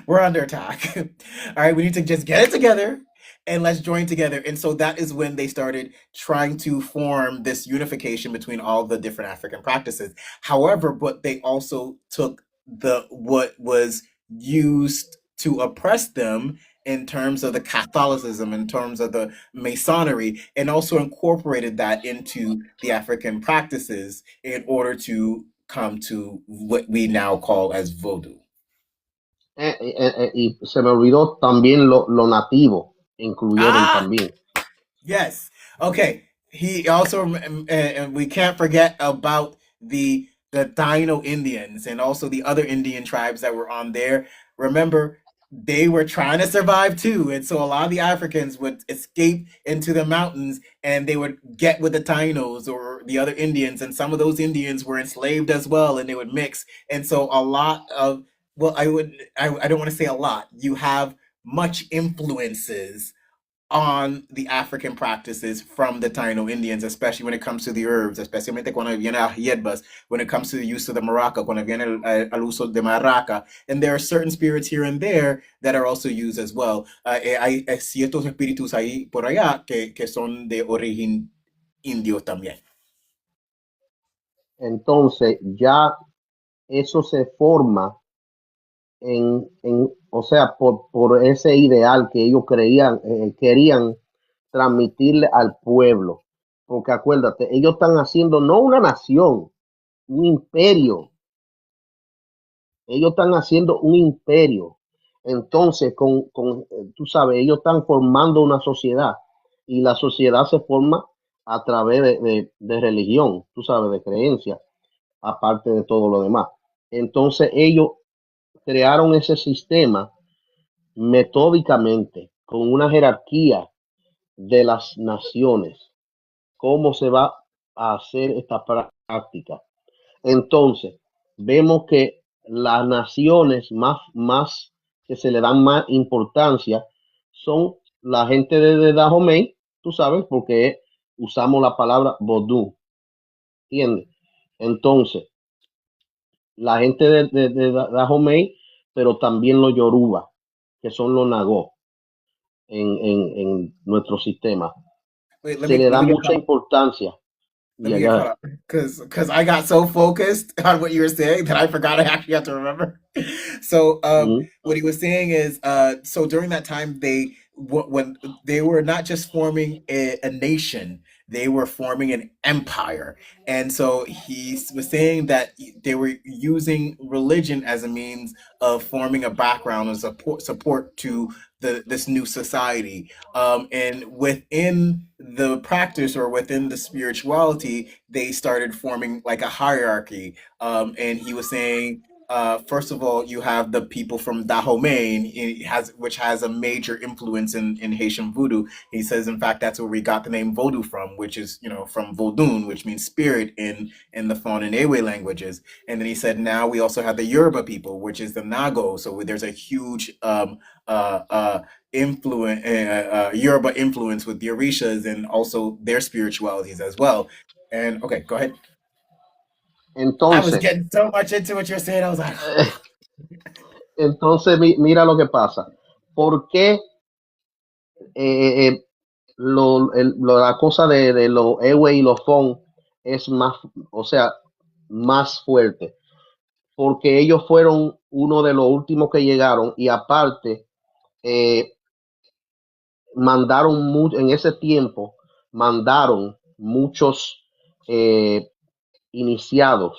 We're under attack. All right, we need to just get it together and let's join together. And so that is when they started trying to form this unification between all the different African practices. However, but they also took the what was used to oppress them in terms of the Catholicism, in terms of the Masonry, and also incorporated that into the African practices in order to come to what we now call as Vodou. Y se me olvidó también lo nativo, incluyeron Ah, también. yes. Okay. He also, and we can't forget about the Dino Indians and also the other Indian tribes that were on there. Remember, they were trying to survive too, and so a lot of the Africans would escape into the mountains, and they would get with the Tainos or the other Indians, and some of those Indians were enslaved as well, and they would mix. And so a lot of, well, I don't want to say a lot. You have much influences on the African practices from the Taino Indians, especially when it comes to the herbs, especialmente cuando viene a hierbas, when it comes to the use of the maraca, cuando viene al uso de maraca. And there are certain spirits here and there that are also used as well. Hay ciertos espíritus ahí por allá que son de origen indio también. Entonces ya eso se forma o sea, por ese ideal que ellos querían transmitirle al pueblo. Porque acuérdate, ellos están haciendo no una nación, un imperio. Ellos están haciendo un imperio. Entonces, tú sabes, ellos están formando una sociedad y la sociedad se forma a través de religión, tú sabes, de creencia, aparte de todo lo demás. Entonces, ellos crearon ese sistema metódicamente, con una jerarquía de las naciones. cómo se va a hacer esta práctica. Entonces, vemos que las naciones más que se le dan más importancia son la gente de Dahomey, tú sabes, porque usamos la palabra vodú, ¿entiendes? Entonces, la gente de Dahomey, pero también los Yoruba, que son los Nagó en nuestro sistema. Wait, Se le let da me get mucha caught up. importancia. Let Yeah, me go get caught ahead. up because I got so focused on what you were saying that I forgot I actually had to remember. So Mm-hmm. what he was saying is so during that time when they were not just forming a nation, they were forming an empire. And so he was saying that they were using religion as a means of forming a background and support to this new society. And within the practice or within the spirituality, they started forming like a hierarchy. And he was saying, first of all, you have the people from Dahomey, which has a major influence in Haitian voodoo. He says, in fact, that's where we got the name Vodou from, which is from Vodun, which means spirit in the Fon and Ewe languages. And then he said, now we also have the Yoruba people, which is the Nago. So there's a huge uh, uh, influence, Yoruba influence with the Orishas and also their spiritualities as well. And okay, go ahead. I was Entonces, getting so much into what you're saying. I was like, entonces mira lo que pasa. ¿Por qué la cosa de los Ewe y los Fon es más, o sea, más fuerte? Porque ellos fueron uno de los últimos que llegaron y aparte eh, mandaron en ese tiempo, mandaron muchos eh, iniciados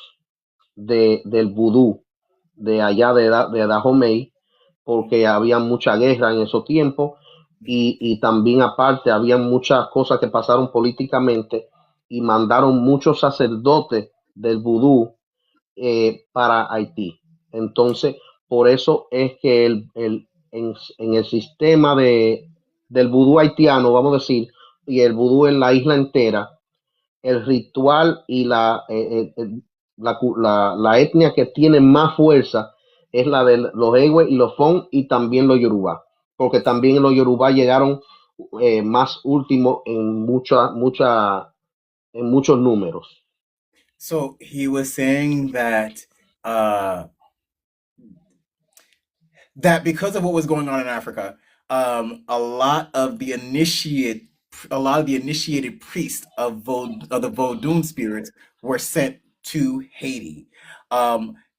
del vudú de allá de Dahomey, porque había mucha guerra en esos tiempos y también aparte había muchas cosas que pasaron políticamente y mandaron muchos sacerdotes del vudú para Haití. Entonces, por eso es que en el sistema del vudú haitiano, vamos a decir, y el vudú en la isla entera, el ritual y la etnia que tiene más fuerza es la de los Ewe y los Fon y también los Yoruba, porque también los Yoruba llegaron más último en muchos números. so he was saying uh, that because of what was going on in Africa, a lot of the initiated priests of the Vodun spirits were sent to Haiti,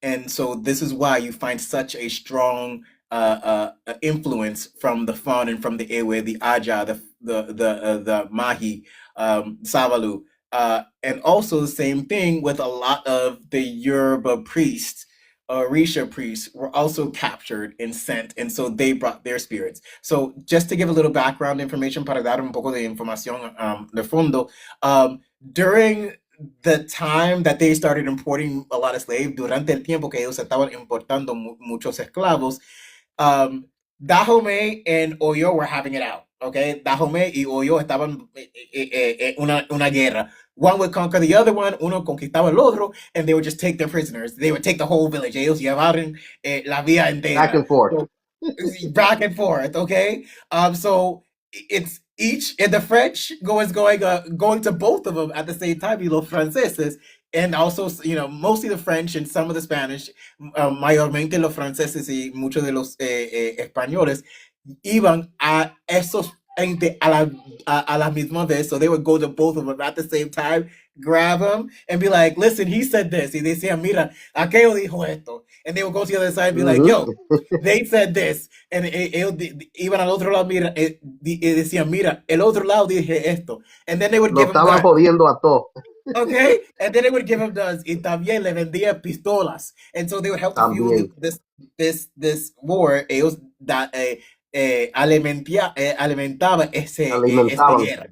and so this is why you find such a strong influence from the Fon and from the Ewe, the Aja, the Mahi, Savalu, and also the same thing with a lot of the Yoruba priests, Orisha priests were also captured and sent, and so they brought their spirits. So, just to give a little background information, para dar un poco de información de fondo, during the time that they started importing a lot of slaves, durante el tiempo que ellos estaban importando muchos esclavos, Dahomey and Oyo were having it out. Okay, Dahomey y Oyo estaban una guerra. One would conquer the other one, uno conquistaba el otro, and they would just take their prisoners. They would take the whole village. Ellos llevaron la vía Back entera. and forth. So, back and forth. Okay, so it's each and the French going to both of them at the same time. Los franceses, and also mostly the French and some of the Spanish, mayormente los franceses y muchos de los españoles iban a esos gente a la misma vez. So they would go to both of them at the same time, grab them, and be like, listen, he said this. Y decían, mira, aquello dijo esto. And they would go to the other side and be like, yo, they said this. And ellos iban al otro lado, mira, y decían, mira, el otro lado dije esto. And then they would Lo give them estaban guns. jodiendo a todos. Okay, and then they would give him guns. Y también le vendía pistolas, and so they would help to fuel También this war. Ellos alimentaba esa alimentaban. guerra.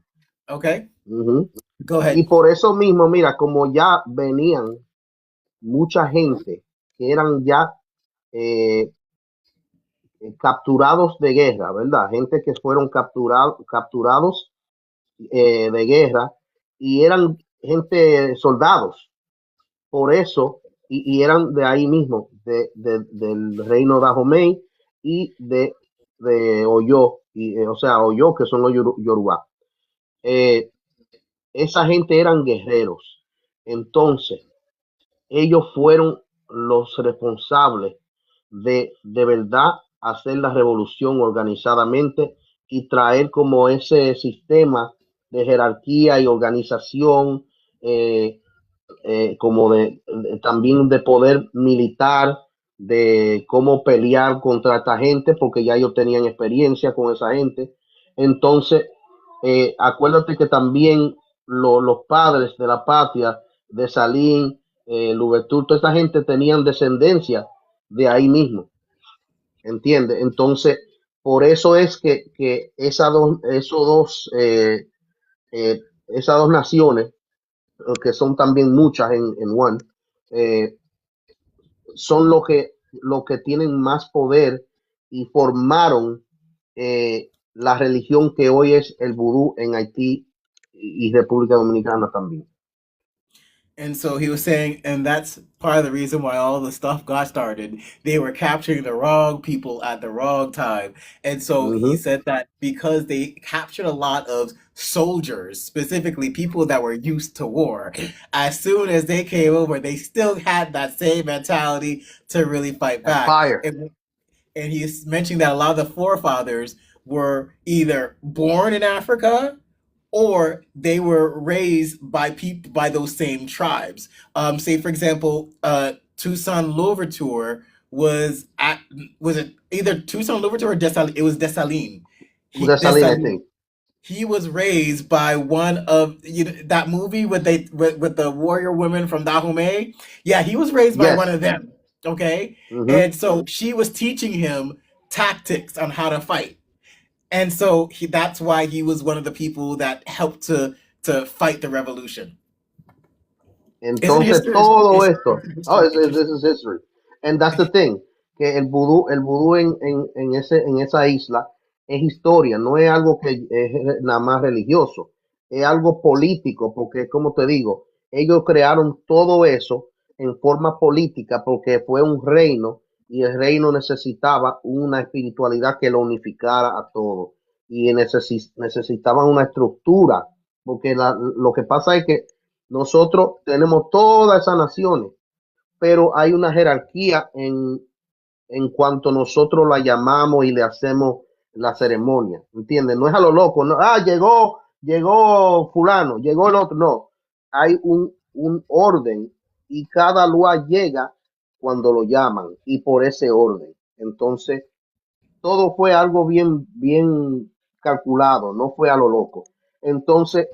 Okay, Ujú. go Y ahead. por eso mismo, mira, como ya venían mucha gente que eran ya eh, capturados de guerra, ¿verdad? Gente que fueron capturados de guerra y eran gente, soldados, por eso, y eran de ahí mismo, del reino de Dahomey y de Oyo, o sea, Oyo, que son los Yoruba. Eh, esa gente eran guerreros. Entonces, ellos fueron los responsables de verdad hacer la revolución organizadamente y traer como ese sistema de jerarquía y organización, eh, como también de poder militar, de cómo pelear contra esta gente, porque ya ellos tenían experiencia con esa gente. Entonces, acuérdate que también los padres de la patria, de Salín, Louverture, toda esta gente tenían descendencia de ahí mismo, ¿entiendes? Entonces, por eso es que esas dos naciones, que son también muchas en One, eh, son lo que tienen más poder y formaron la religión que hoy es el vudú en Haití y República Dominicana también. And so he was saying, and that's part of the reason why all the stuff got started. They were capturing the wrong people at the wrong time. And so he Ujú. said that because they captured a lot of soldiers, specifically people that were used to war, as soon as they came over, they still had that same mentality to really fight That back. fire. And he's mentioning that a lot of the forefathers were either born in Africa or they were raised by people by those same tribes. Say for example, Toussaint Louverture was it either Toussaint Louverture or Dessalines? It was Dessalines. De Salina, I Dessalines. think. He was raised by one of that movie with the warrior women from Dahomey. Yeah, he was raised by one Yes. of them. Okay, Ujú. and so she was teaching him tactics on how to fight. And so that's why he was one of the people that helped to fight the revolution. Isn't Entonces, history todo is esto, oh, history? this is history. And that's the thing, que el vudú en esa isla es historia, no es algo que es nada más religioso, es algo político, porque como te digo, ellos crearon todo eso en forma política porque fue un reino y el reino necesitaba una espiritualidad que lo unificara a todo y necesitaban una estructura, porque lo que pasa es que nosotros tenemos todas esas naciones, pero hay una jerarquía en cuanto nosotros la llamamos y le hacemos la ceremonia, ¿entiendes? No es a lo loco, no, llegó fulano, llegó el otro, no. Hay un orden y cada lua llega cuando lo llaman y por ese orden. Entonces, todo fue algo bien calculado, no fue a lo loco. Entonces,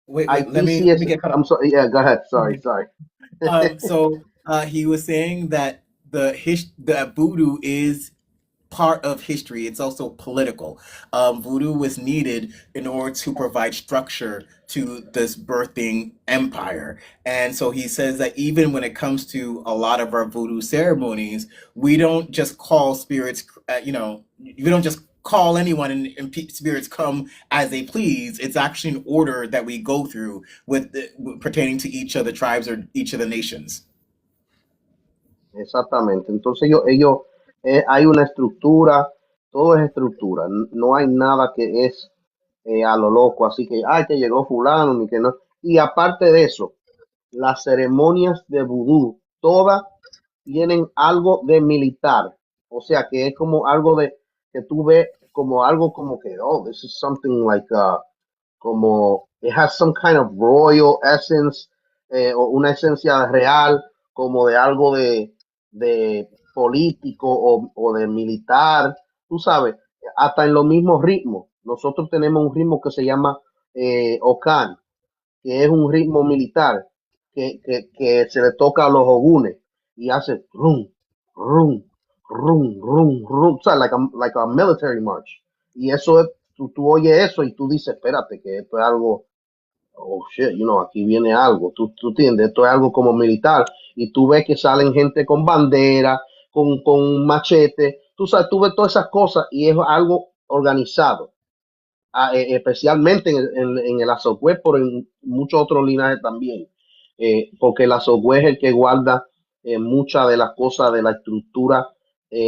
Wait. Haití sí Let me es, get caught I'm up. sorry, yeah, go ahead, sorry. He was saying that the voodoo is part of history. It's also political. Voodoo was needed in order to provide structure to this birthing empire. And so he says that even when it comes to a lot of our voodoo ceremonies, we don't just call spirits, we don't just call anyone and spirits come as they please. It's actually an order that we go through pertaining to each of the tribes or each of the nations. Exactamente. Entonces hay una estructura, todo es estructura. No hay nada que es a lo loco, así que, ay, que llegó fulano, ni que no. Y aparte de eso, las ceremonias de vudú, todas tienen algo de militar. O sea, que es como algo que tú ves como algo como que, oh, this is something like, como it has some kind of royal essence, o una esencia real, como de algo de político o de militar, tú sabes, hasta en los mismos ritmos. Nosotros tenemos un ritmo que se llama Okan, que es un ritmo militar que se le toca a los ogunes y hace rum, rum, rum, rum, rum, o sea, like a military march. Y eso es, tú oyes eso y tú dices, espérate, que esto es algo, oh shit, aquí viene algo, tú entiendes, esto es algo como militar. Y tú ves que salen gente con bandera, con machete, tú sabes, tú ves todas esas cosas y es algo organizado. especialmente en el Azogüe, pero en muchos otros linajes también, porque el Azogüe es el que guarda muchas de las cosas de la estructura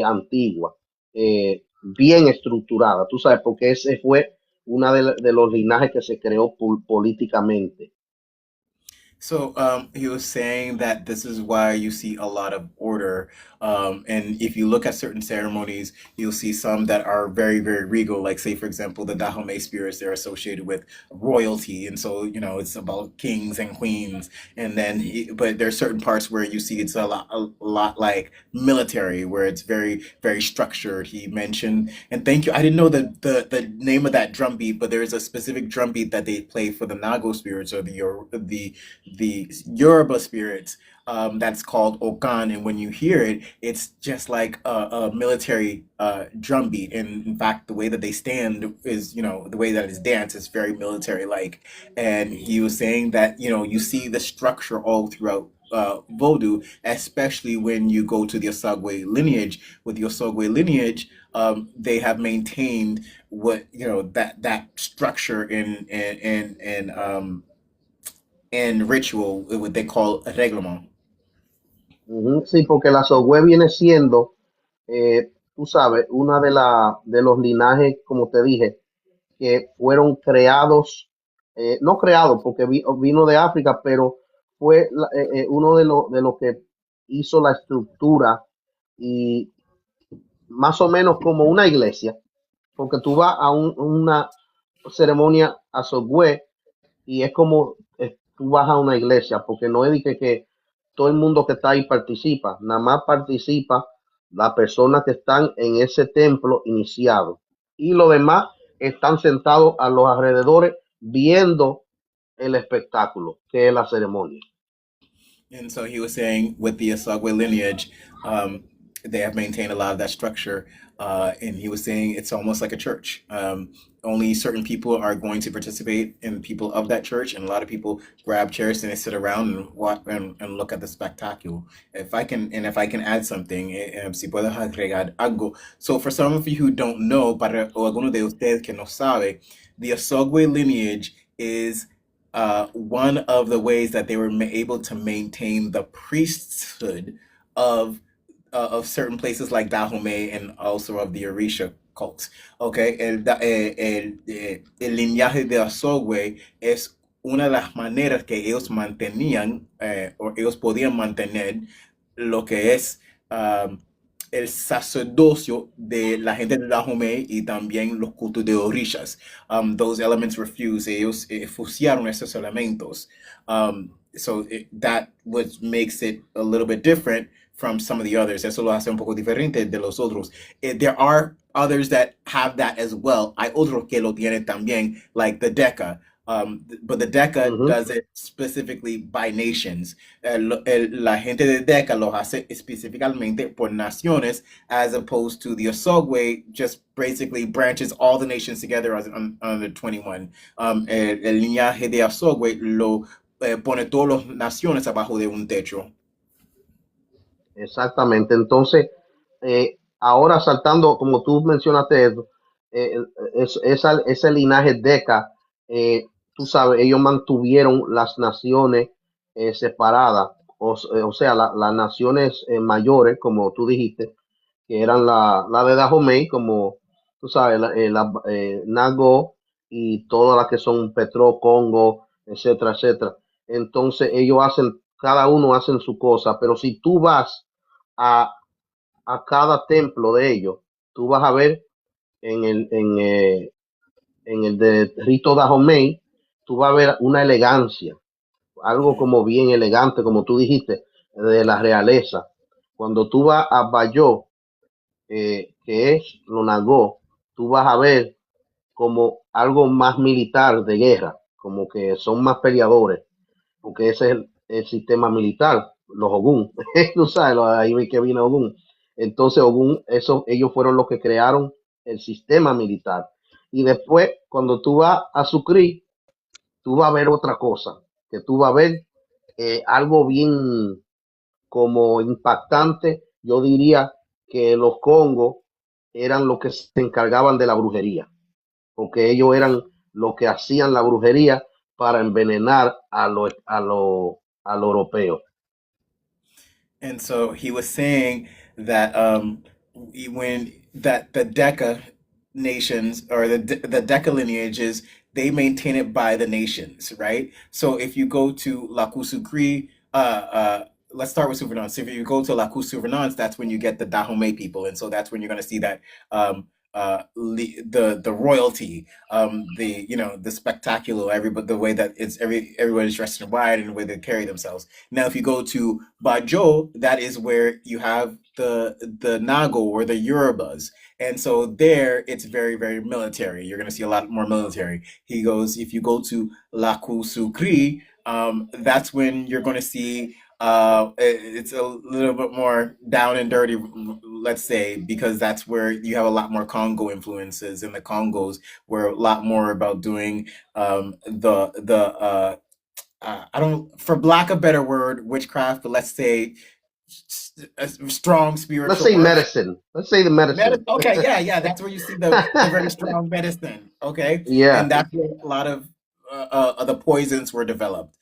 antigua, bien estructurada, tú sabes, porque ese fue una de los linajes que se creó políticamente. So he was saying that this is why you see a lot of order. And if you look at certain ceremonies, you'll see some that are very, very regal. Like, say, for example, the Dahomey spirits, they're associated with royalty. And so, you know, it's about kings and queens. And then, but there's certain parts where you see it's a lot like military, where it's very, very structured. He mentioned, and thank you. I didn't know the name of that drum beat, but there is a specific drum beat that they play for the Nago spirits or the Yoruba spirits, that's called Okan, and when you hear it, it's just like a military drum beat. And in fact, the way that they stand is, you know, the way that it's danced is very military like. And he was saying that, you know, you see the structure all throughout Vodou, especially when you go to the Osagwe lineage. With the Osagwe lineage, they have maintained what, you know, that structure in ritual, what they call reglement. Ujú, sí, porque la Sogüe viene siendo, tú sabes, una de los linajes, como te dije, que fueron creados, no creados porque vino de África, pero fue uno de los que hizo la estructura y más o menos como una iglesia, porque tú vas a una ceremonia a Sogüe y es como tú vas a una iglesia, porque no es de que todo el mundo que está ahí participa, nada más participa las personas que están en ese templo iniciado. Y los demás están sentados a los alrededores viendo el espectáculo, que es la ceremonia. And so he was saying with the Asagwe lineage, they have maintained a lot of that structure. And he was saying it's almost like a church. Only certain people are going to participate in people of that church, and a lot of people grab chairs and they sit around and walk and look at the spectacle. If I can add something, si puedo agregar algo. So for some of you who don't know, para o alguno de ustedes que no sabe, the Asogwe lineage is one of the ways that they were able to maintain the priesthood of of certain places like Dahomey and also of the Orisha cults. Okay, el linaje de Asogwe es una de las maneras que ellos mantenían, o ellos podían mantener lo que es el sacerdocio de la gente de Dahomey y también los cultos de orishas. Those elements were fused. Ellos fusionaron esos elementos. That what makes it a little bit different from some of the others. Eso lo hace un poco diferente de los otros. There are others that have that as well. Hay otros que lo tienen también, like the Decca. But the DECA Ujú. does it specifically by nations. La gente de DECA lo hace específicamente por naciones, as opposed to the Osogwe just basically branches all the nations together as under 21. El linaje de Osogwe lo pone todas las naciones abajo de un techo. Exactamente. Entonces, ahora saltando, como tú mencionaste, eh, ese linaje Deca, tú sabes, ellos mantuvieron las naciones separadas, o sea, las naciones mayores, como tú dijiste, que eran la de Dahomey, como tú sabes, Nago y todas las que son Petro, Congo, etcétera, etcétera. Entonces ellos hacen, cada uno hacen su cosa, pero si tú vas a, a cada templo de ellos, tú vas a ver en en el de Rito Dahomey, tú vas a ver una elegancia, algo como bien elegante, como tú dijiste, de la realeza. Cuando tú vas a Bayó, que es Lonagó, tú vas a ver como algo más militar de guerra, como que son más peleadores, porque ese es el sistema militar, los Ogún. Tú sabes, ahí que viene Ogún. Entonces, Ogún, eso, ellos fueron los que crearon el sistema militar. Y después, cuando tú vas a Sucre, tú vas a ver otra cosa, que tú vas a ver algo bien como impactante. Yo diría que los Congos eran los que se encargaban de la brujería, porque ellos eran los que hacían la brujería para envenenar a lo europeo. And so he was saying that when that the Deca nations or the Deca lineages, they maintain it by the nations, right? So if you go to La Kusukri, let's start with Souvernance. So if you go to La Souvernance, that's when you get the Dahomey people, and so that's when you're going to see that the royalty, the the spectacular, everybody, the way that everybody's dressed in white and the way they carry themselves. Now, if you go to Bajo, that is where you have the Nago or the Yorubas. And so there it's very, very military. You're gonna see a lot more military. He goes, if you go to Laku Sukri, that's when you're gonna see it's a little bit more down and dirty, let's say, because that's where you have a lot more Congo influences, and the Congos were a lot more about doing I don't, for lack of a better word, witchcraft, but let's say strong Let's spiritual say work. medicine. Let's say the medicine. Okay, yeah, yeah, that's where you see the very strong medicine. Okay, and Yeah, that's where a lot of the poisons were developed.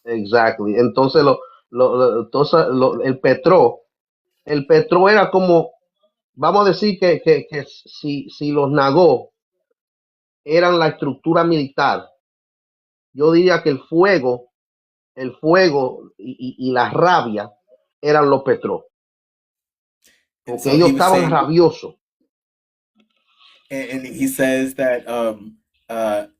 exactly. Entonces, el petro era como, vamos a decir que si los Nagó eran la estructura militar, yo diría que el fuego y la rabia eran los Petro, And porque so ellos he was estaban saying, rabiosos. and he says that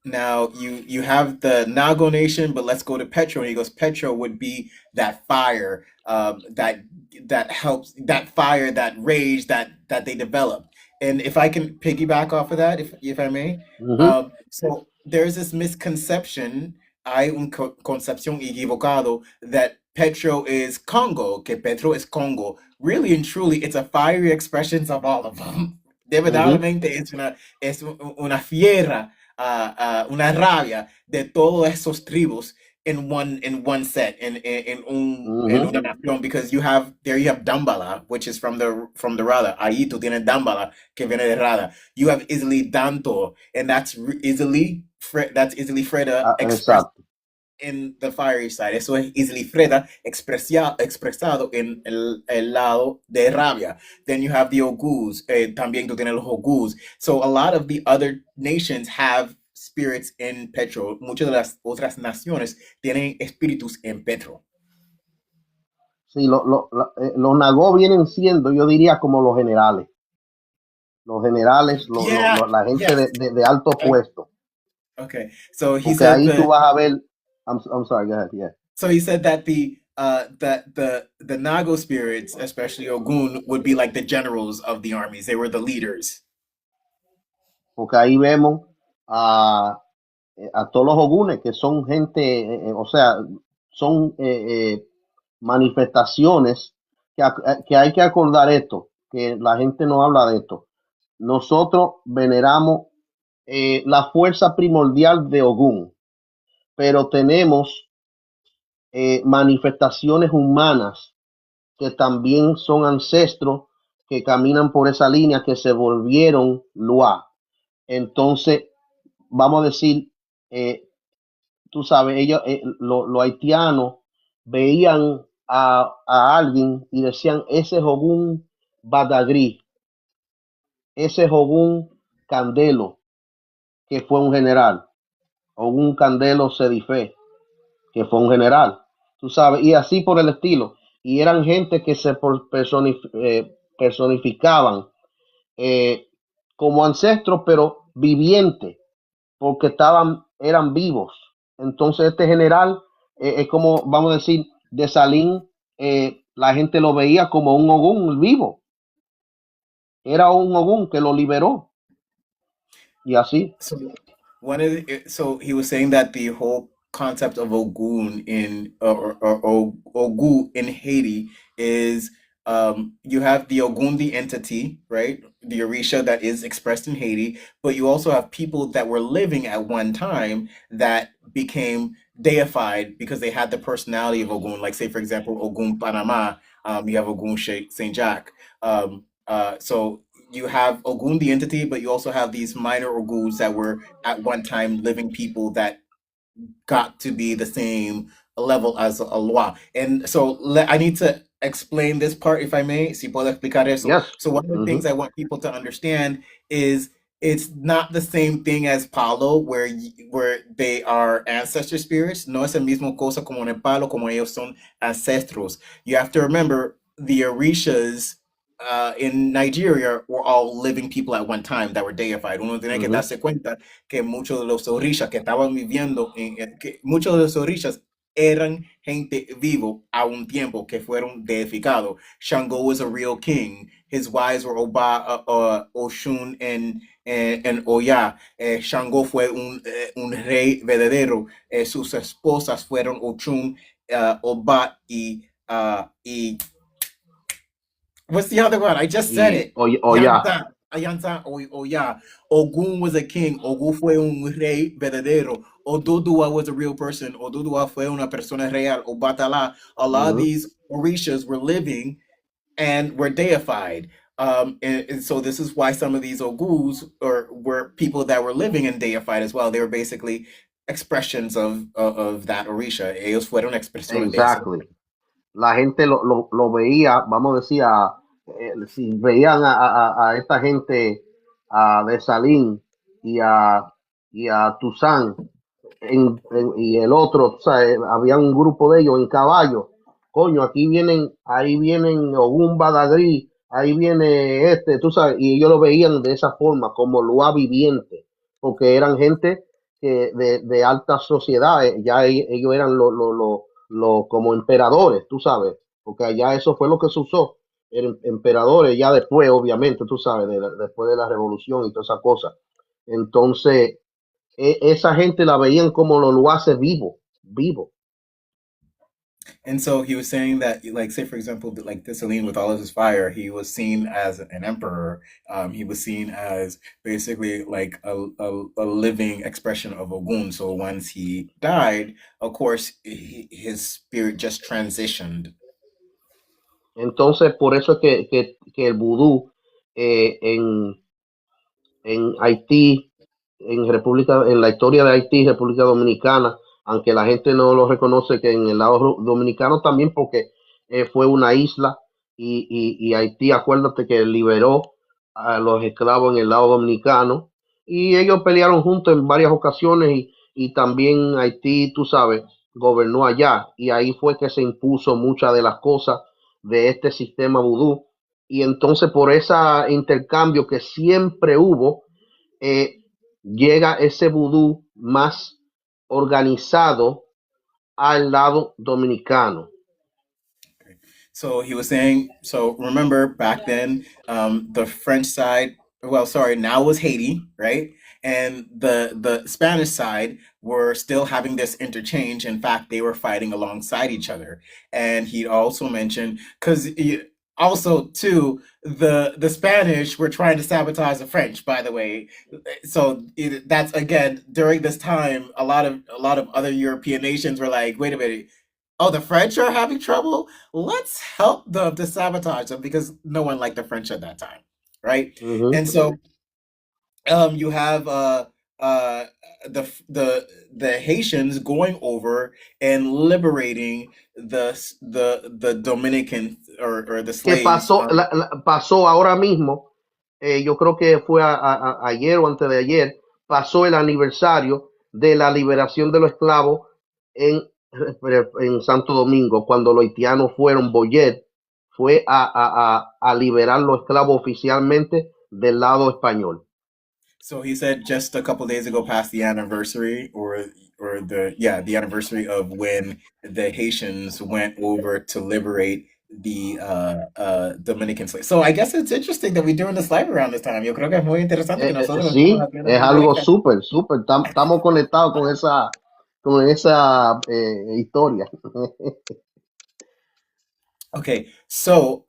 now you have the Nago nation, but let's go to Petro. And he goes, Petro would be that fire, that helps, that fire, that rage that they developed. And if I can piggyback off of that, if I may, Ujú, so there's this misconception, hay un concepción equivocado that Petro is Congo, que Petro is Congo. Really and truly, it's a fiery expressions of all of them. De ujú, verdaderamente es una fiera, una rabia de todos esos tribus in one set in ujú, una nación, because you have Dambala, which is from the Rada. Ahí tú tienes Dambala, que viene de Rada. You have easily Danto, and that's easily Freda expressed exacto. in the fiery side. Eso es easily Freda expresado en el lado de rabia. Then you have the Oghuz. También tú tienes los Oghuz. So a lot of the other nations have spirits in Petro. Muchas de las otras naciones tienen espíritus en Petro. Sí, los Nagó vienen siendo, yo diría, como los generales, Yeah, la gente yes. de alto I- puesto, okay. So he porque said ahí tú that vas a ver, I'm sorry, go ahead, yeah. so he said that the Nago spirits, especially Ogun, would be like the generals of the armies. They were the leaders. Porque ahí vemos a, a todos los ogunes que son gente, o sea, son manifestaciones que hay que acordar esto, que la gente no habla de esto. Nosotros veneramos la fuerza primordial de Ogún, pero tenemos manifestaciones humanas que también son ancestros que caminan por esa línea que se volvieron Lua. Entonces, vamos a decir, eh, tú sabes, ellos, los haitianos veían a alguien y decían, ese es Ogún Badagrí, ese es Ogún Candelo, que fue un general, Ogún Candelo Sedifé, que fue un general, tú sabes, y así por el estilo. Y eran gente que se personificaban eh, como ancestros, pero vivientes, porque eran vivos. Entonces este general es como, vamos a decir, de Salín, la gente lo veía como un Ogún vivo, era un Ogún que lo liberó y así. So so he was saying that the whole concept of Ogun in or Ogu in Haiti is you have the Ogundi entity, right? The Orisha that is expressed in Haiti, but you also have people that were living at one time that became deified because they had the personality of Ogun. Like say for example, Ogun Panama, you have Ogun Saint Jacques. So you have Ogun, the entity, but you also have these minor Oguns that were at one time living people that got to be the same level as a Loa. And so I need to explain this part, if I may. Si puedo explicar eso. Yes. So one of the things I want people to understand is it's not the same thing as Palo, where they are ancestor spirits. No es el mismo cosa como en el Palo, como ellos son ancestros. You have to remember the Orishas in Nigeria were all living people at one time that were deified. Uno tiene que darse cuenta que muchos de los orishas que estaban viviendo, que muchos de los orishas eran gente vivo a un tiempo que fueron deificados. Shango was a real king. His wives were Oba, Oshun, and Oya. Shango fue un rey verdadero. Sus esposas fueron Ochun, Oba y what's the other one? I just said Y it. Oya. Yanta. Ayanta Oya. Ogun was a king. Ogun fue un rey verdadero. Oduduwa was a real person. Oduduwa fue una persona real. Obatala. A lot of Ujú. these Orishas were living and were deified. And so this is why some of these Ogus were people that were living and deified as well. They were basically expressions of that Orisha. Ellos fueron expresiones de ese. Exactly. La gente lo veía, vamos a decir, si veían a esta gente de Salín y a Tuzán y el otro, o sea, había un grupo de ellos en caballo. Coño, aquí vienen, ahí vienen Ogún Badagrí, ahí viene este, tú sabes, y ellos lo veían de esa forma, como Loa viviente, porque eran gente de alta sociedad, ya ellos eran como emperadores, tú sabes, porque allá eso fue lo que se usó, eran emperadores, ya después, obviamente, tú sabes, después de la revolución y toda esa cosa. Entonces, esa gente la veían como lo hace vivo, vivo. And so he was saying that, like, say for example, like Thessaline with all of his fire, he was seen as an emperor. He was seen as basically like a living expression of Ogun. So once he died, of course, his spirit just transitioned. Entonces, por eso es que el vudú eh, en, en Haití, en la historia de Haití, República Dominicana, aunque la gente no lo reconoce, que en el lado dominicano también, porque fue una isla y Haití, acuérdate que liberó a los esclavos en el lado dominicano y ellos pelearon juntos en varias ocasiones y también Haití, tú sabes, gobernó allá y ahí fue que se impuso muchas de las cosas de este sistema vudú y entonces por ese intercambio que siempre hubo, eh, llega ese vudú más organizado al lado dominicano. So he was saying, so remember back then, the French side, well, sorry, now was Haiti, right? And the Spanish side were still having this interchange. In fact, they were fighting alongside each other. And he also mentioned, because also too, the Spanish were trying to sabotage the French, by the way. So that's again during this time, a lot of other European nations were like, wait a minute, oh, the French are having trouble. Let's help them to sabotage them because no one liked the French at that time, right? Uh-huh. And so you have uh, the Haitians going over and liberating the Dominican or the Que slaves. pasó ahora mismo, yo creo que fue ayer o antes de ayer, pasó el aniversario de la liberación de los esclavos en, en Santo Domingo, cuando los haitianos fueron, Boyet fue a liberar los esclavos oficialmente del lado español. So he said just a couple days ago passed the anniversary or the anniversary of when the Haitians went over to liberate the Dominican slaves. So I guess it's interesting that we're doing this live around this time. Yo creo que es muy interesante que nosotros estamos Sí, haciendo es aquí algo ahorita. súper, súper. Estamos conectados con esa historia. Okay, so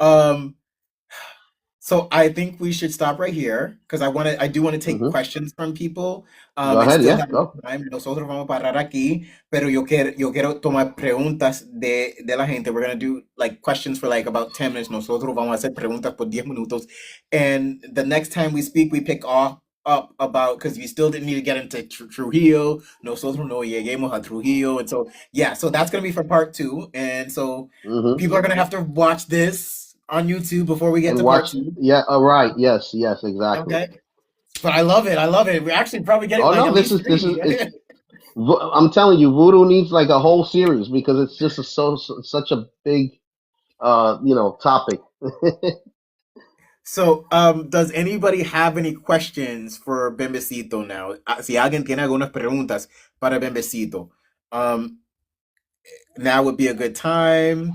So I think we should stop right here because I do want to take Mhm. questions from people. Go It's ahead, still yeah, that go. time. Nosotros vamos a parar aquí, pero yo quiero tomar preguntas de la gente. We're gonna do like questions for like about 10 minutes. Nosotros vamos a hacer preguntas por 10 minutos. And the next time we speak, we pick off up about because we still didn't need to get into Trujillo. Nosotros no lleguemos a Trujillo. And so yeah, so that's gonna be for part two. And so Mhm. people are gonna have to watch this on YouTube before we get And to part watch, two. yeah, all right, yes, exactly. Okay. But I love it. I love it. We're actually probably getting Oh like no, at this least is this is three. it's. I'm telling you, Voodoo needs like a whole series because it's just such a big, topic. So, does anybody have any questions for Bembecito now? Si alguien tiene algunas preguntas para Bembecito, um, now would be a good time.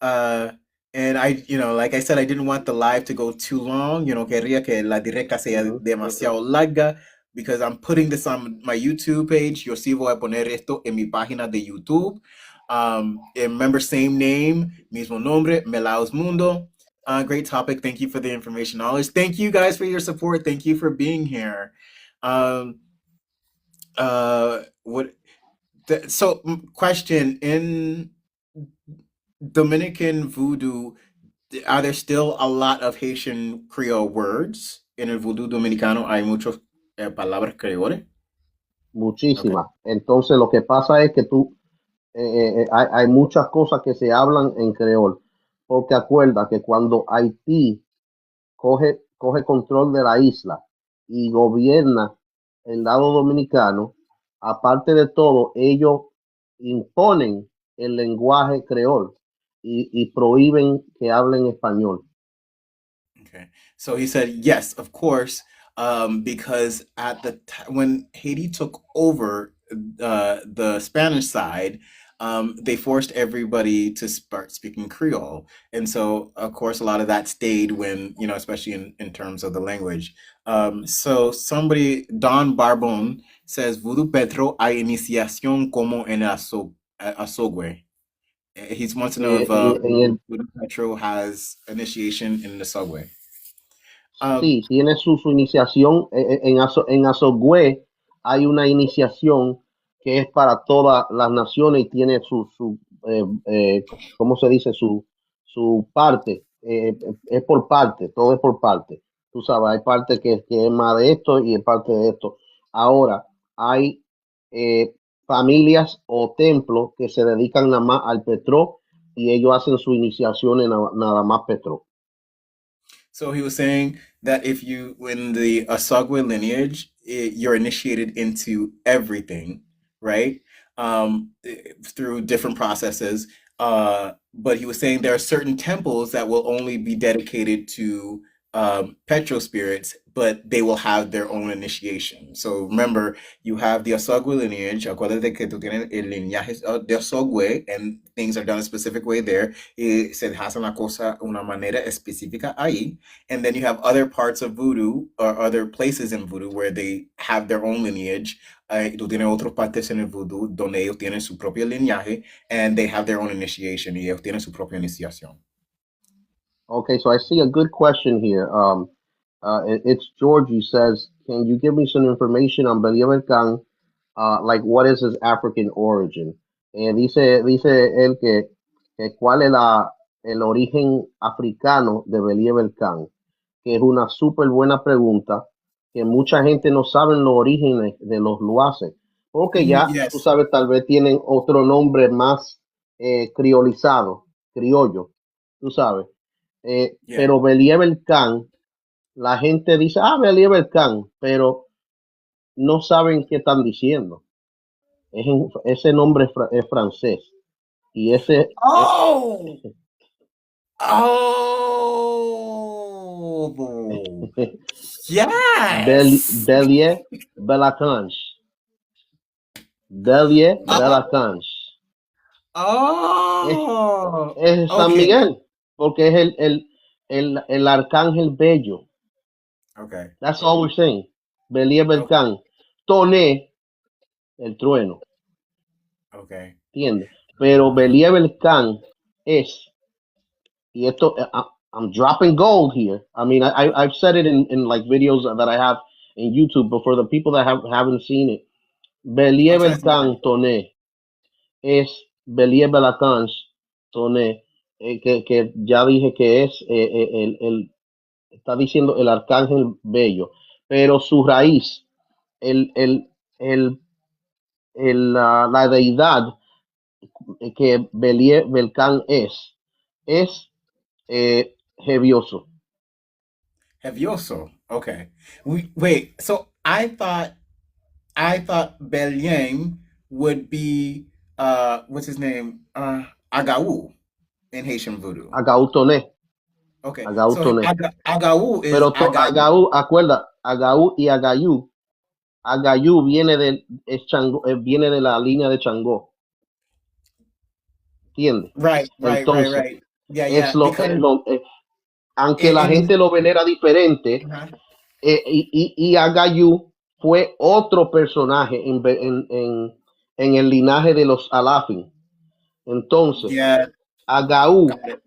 Uh, and like I said, I didn't want the live to go too long. Quería que la directa sea Mhm. demasiado larga because I'm putting this on my YouTube page. Yo sí voy a poner esto en mi página de YouTube. And remember, same name, mismo nombre, Melaos Mundo. Great topic. Thank you for the information knowledge. Thank you guys for your support. Thank you for being here. Um, what? Question in Dominican Voodoo, are there still a lot of Haitian Creole words? En el Voodoo Dominicano hay muchas palabras creoles. Okay. Muchísimas. Entonces lo que pasa es que hay muchas cosas que se hablan en creol, porque acuerda que cuando Haití coge control de la isla y gobierna el lado dominicano, aparte de todo, ellos imponen el lenguaje creol y prohíben que hablen español. Okay. So he said, yes, of course, because at the time when Haiti took over the Spanish side, they forced everybody to start speaking Creole. And so, of course, a lot of that stayed when, especially in terms of the language. So somebody, Don Barbon, says, Voodoo Petro hay iniciación como en Asogwe. He wants to know if En el Voodoo Petro has initiation in the subway. Um, Sí, tiene su iniciación. En Azogüe hay una iniciación que es para todas las naciones y tiene ¿cómo se dice? Su parte. Es por parte, todo es por parte. Tú sabes, hay parte que es más de esto y hay parte de esto. Ahora, hay familias o templos que se dedican nada más al petro y ellos hacen su iniciación en nada más petro. So he was saying that if you, in the Asagwe lineage, you're initiated into everything, right? Through different processes. But he was saying there are certain temples that will only be dedicated to petro spirits, but they will have their own initiation. So remember, you have the Asogwe lineage. Acuérdate que tú tienes el linaje de Asogwe, and things are done a specific way there. Y se hace una manera específica ahí. And then you have other parts of voodoo or other places in voodoo where they have their own lineage. Tú tienes otras partes en el voodoo donde ellos tienen su propio linaje and they have their own initiation y ellos tienen su propia iniciación. Okay, so I see a good question here. It's Georgie says, can you give me some information on Belial Khan? Like, what is his African origin? Dice él que cuál es el origen africano de Belial Khan, que es una súper buena pregunta, que mucha gente no sabe los orígenes de los luaces, porque ya, tú Yes. sabes, tal vez tienen otro nombre más criolizado, criollo, tú sabes. Yeah. Pero Beliebel Khan, la gente dice, Beliebel Khan, pero no saben qué están diciendo. Ese nombre es francés. Y ese es Oh. Oh. Yes. Belie Belacange. Belie Oh. Belacange. Es, Oh. es San Okay. Miguel, porque es el arcángel bello. Okay. That's all we're saying. Beliebel Okay. Khan. Toné, el trueno. Okay. ¿Entiendes? Pero Beliebel Khan es, y esto, I'm dropping gold here. I mean, I've said it in like videos that I have in YouTube, but for the people that haven't seen it, Belie I'll translate Belkan Toné es Belie Belkan Toné, que ya dije que es está diciendo el arcángel bello, pero su raíz, el, el, el, la deidad que Belie Belkan es Jevioso. Hevioso. Okay. Wait. So I thought Belyang would be what's his name? Agaú in Haitian voodoo. Agautoné, Okay. So Agautoné. Agaú is Pero Agayu. Agaú, acuerda, Agaú y Agayú, Agayú viene viene de la línea de Changó, ¿entiendes? Right, right, right, Entonces, right. Yeah, es yeah. Because aunque la in gente lo venera diferente, uh-huh. y Agayú fue otro personaje en el linaje de los Alafin. Entonces, Yeah, got Agaú it.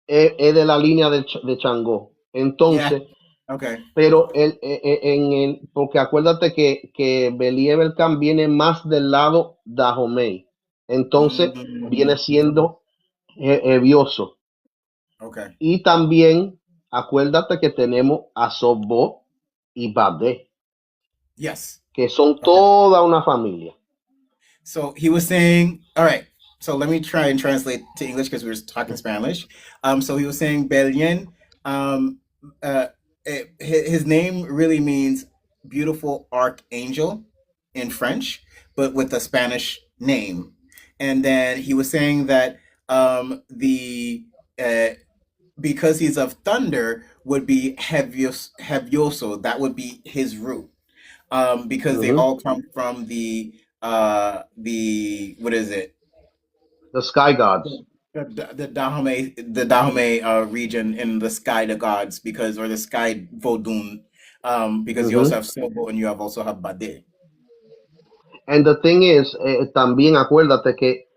es de la línea de Changó. Yeah. Entonces, Okay. pero porque acuérdate que Belie Belcan viene más del lado de Dahomey. Entonces, viene Mm, siendo Evioso. okay. Y también, acuérdate que tenemos a Sobó y Badé, Yes. que son Okay. toda una familia. So he was saying, all right. So let me try and translate to English because we were talking Spanish. So he was saying Belien. Um, his name really means beautiful archangel in French, but with a Spanish name. And then he was saying that the uh, because he's of thunder would be hevioso. That would be his root. Because they Ujú. all come from the what is it? The Sky The Gods. Dahomey region in the sky the gods because or the sky Vodun because you also Ujú. have Sobo and you have also have Bade. And the thing is, también acuérdate que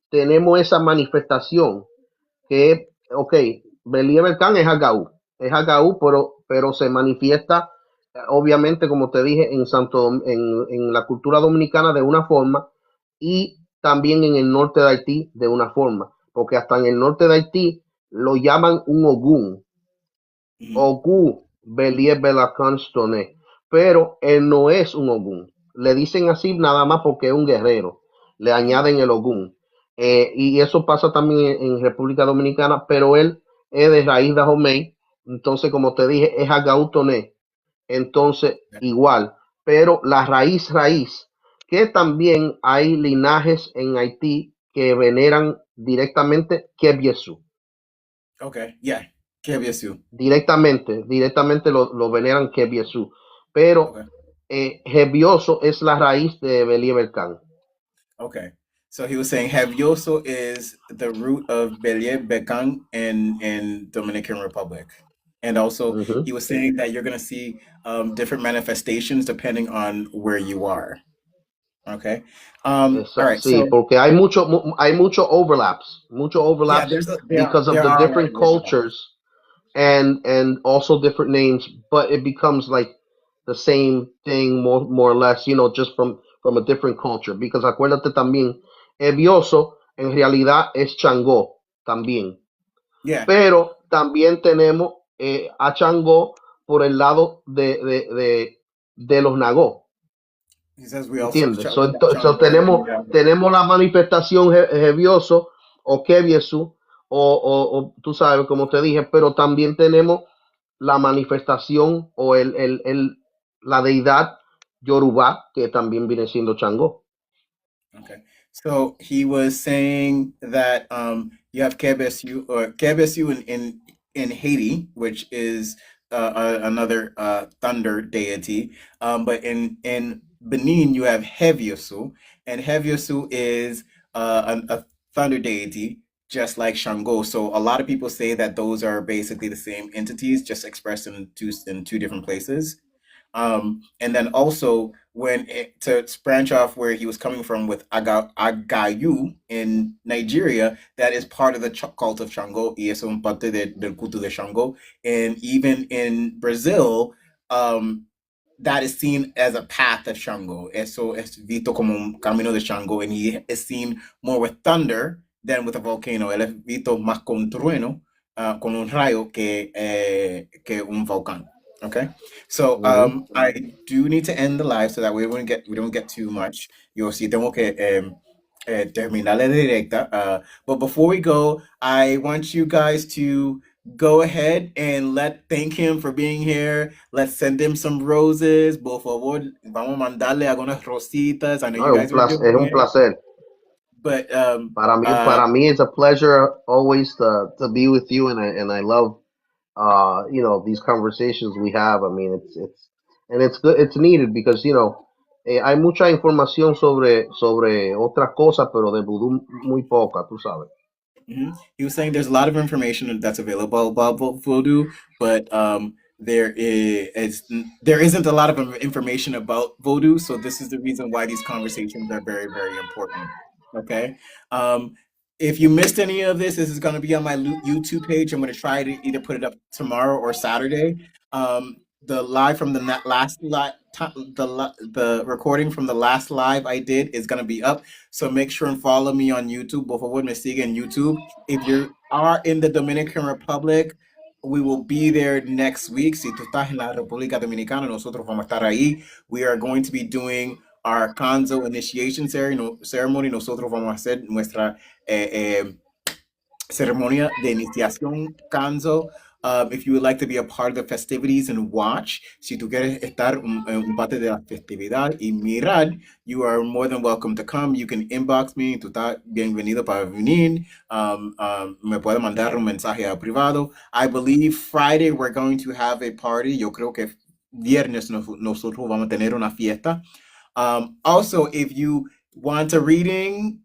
tenemos esa manifestación que, ok, Believer Khan es Agaú, pero se manifiesta, obviamente, como te dije, en la cultura dominicana de una forma y también en el norte de Haití de una forma, porque hasta en el norte de Haití lo llaman un Ogún, Mhm. Ogú Belie Belacanstone, pero él no es un Ogún. Le dicen así nada más porque es un guerrero. Le Mhm. añaden el Ogún. Y eso pasa también en República Dominicana, pero él es de raíz de Jomey. Entonces, como te dije, es Agautoné. Entonces, igual. Pero la raíz, que también hay linajes en Haití que veneran directamente Kebiesu. Okay, yeah, KBSU. Directamente lo veneran Kebiesu, pero Okay, Jebioso es la raíz de Believer Khan. okay. So he was saying Havioso is the root of Belie Bekang in Dominican Republic. And also he Ujú. was saying that you're gonna see different manifestations depending on where you are. Okay. All right. Sí, So porque hay mucho yeah, overlaps because of there the are a lot different of overlap. cultures and also different names, but it becomes like the same thing more or less, just from a different culture. Because acuérdate también, Evioso en realidad es Changó también. Yeah. Pero también tenemos a Changó por el lado de los Nagó, He says we also ¿entiendes? we got So Shango and tenemos, we have tenemos la manifestación Jevioso o Keviesu, o tú sabes, como te dije, pero también tenemos la manifestación o la deidad Yoruba, que también viene siendo Changó. okay. So he was saying that you have Kebesu or Kebesu in Haiti, which is another thunder deity. But in Benin you have Heviosu, and Heviosu is a thunder deity, just like Shango. So a lot of people say that those are basically the same entities, just expressed in two different places. And then also to branch off where he was coming from with Agayu in Nigeria, that is part of the cult of Shango, y es un parte del culto de Shango. And even in Brazil, that is seen as a path of Shango. Eso es visto como un camino de Shango, and he is seen more with thunder than with a volcano. Él es visto más con trueno, con un rayo que un volcán. Okay, so Ujú. I do need to end the live so that we don't get too much. Yo sí tengo que terminar la directa. But before we go, I want you guys to go ahead and thank him for being here. Let's send him some roses. Por favor, vamos a mandarle algunas rositas. I know No, you guys are es doing un it, placer. but uh, Para mí, it's a pleasure always to be with you, and I love these conversations we have. I mean, and it's good, it's needed because hay mucha información sobre otras cosas, pero de vudú muy poca, tú sabes. he was saying there's a lot of information that's available about voodoo, but there isn't a lot of information about voodoo. So this is the reason why these conversations are very, very important. Okay. Um, if you missed any of this, this is going to be on my YouTube page. I'm going to try to either put it up tomorrow or Saturday. The live from the last live, the recording from the last live I did is going to be up. So make sure and follow me on YouTube. Por favor, me sigue en YouTube. If you are in the Dominican Republic, we will be there next week. Si tú estás en la República Dominicana, nosotros vamos a estar ahí. We are going to be doing our Kanzo initiation ceremony. Nosotros vamos a hacer nuestra ceremonia de iniciación Kanzo. If you would like to be a part of the festivities and watch, si tú quieres estar un parte de la festividad y mirar, you are more than welcome to come. You can inbox me, tú estás bienvenido para venir. Me puede mandar un mensaje a privado. I believe Friday we're going to have a party. Yo creo que viernes nosotros vamos a tener una fiesta. Also, if you want a reading,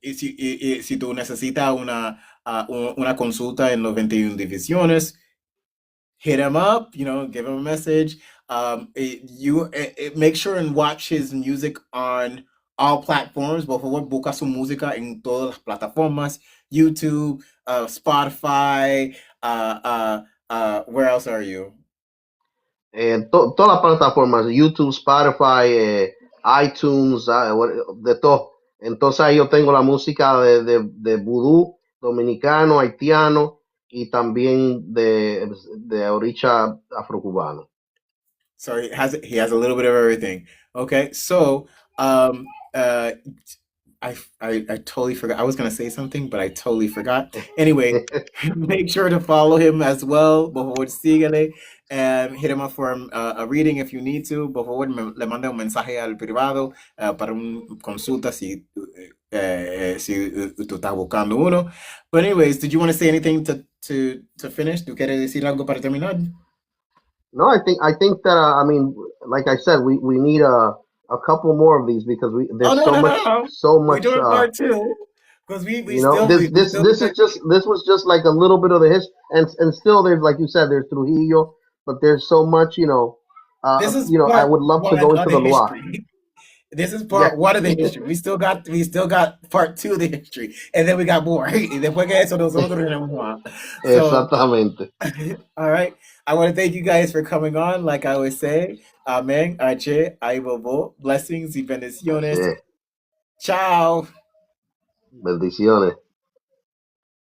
si tú necesitas una consulta en los 21 divisiones, hit him up, give him a message. Make sure and watch his music on all platforms. Por favor, busca su música en todas las plataformas, YouTube, Spotify, where else are you? Todas las plataformas, YouTube, Spotify, iTunes, de todo. Entonces ahí yo tengo la música de vudú dominicano, haitiano y también de oricha afrocubano. So he has a little bit of everything. Okay, so I totally forgot. I was gonna say something, but I totally forgot. Anyway, make sure to follow him as well. Por favor, síguele. Hit him up for a reading if you need to. Por favor, le manda un mensaje al privado para una consulta si tú estás buscando uno. But anyways, did you want to say anything to finish? ¿Tú quieres decir algo para terminar? No, I think that I mean, like I said, we need a couple more of these because Oh there's no, no, no, no. so We're much doing part two because this is just this was just like a little bit of the history, and still there's, like you said, there's Trujillo, but there's so much this is I part would love to one go of into the the Loire. history. This is Yeah, part one of the history. We still got part two of the history, and then we got more. Y después que eso nosotros tenemos más. So, exactamente. all right. I want to thank you guys for coming on. Like I always say, Amen, Ache, Aibobo, blessings y Así bendiciones. es. Ciao. Bendiciones.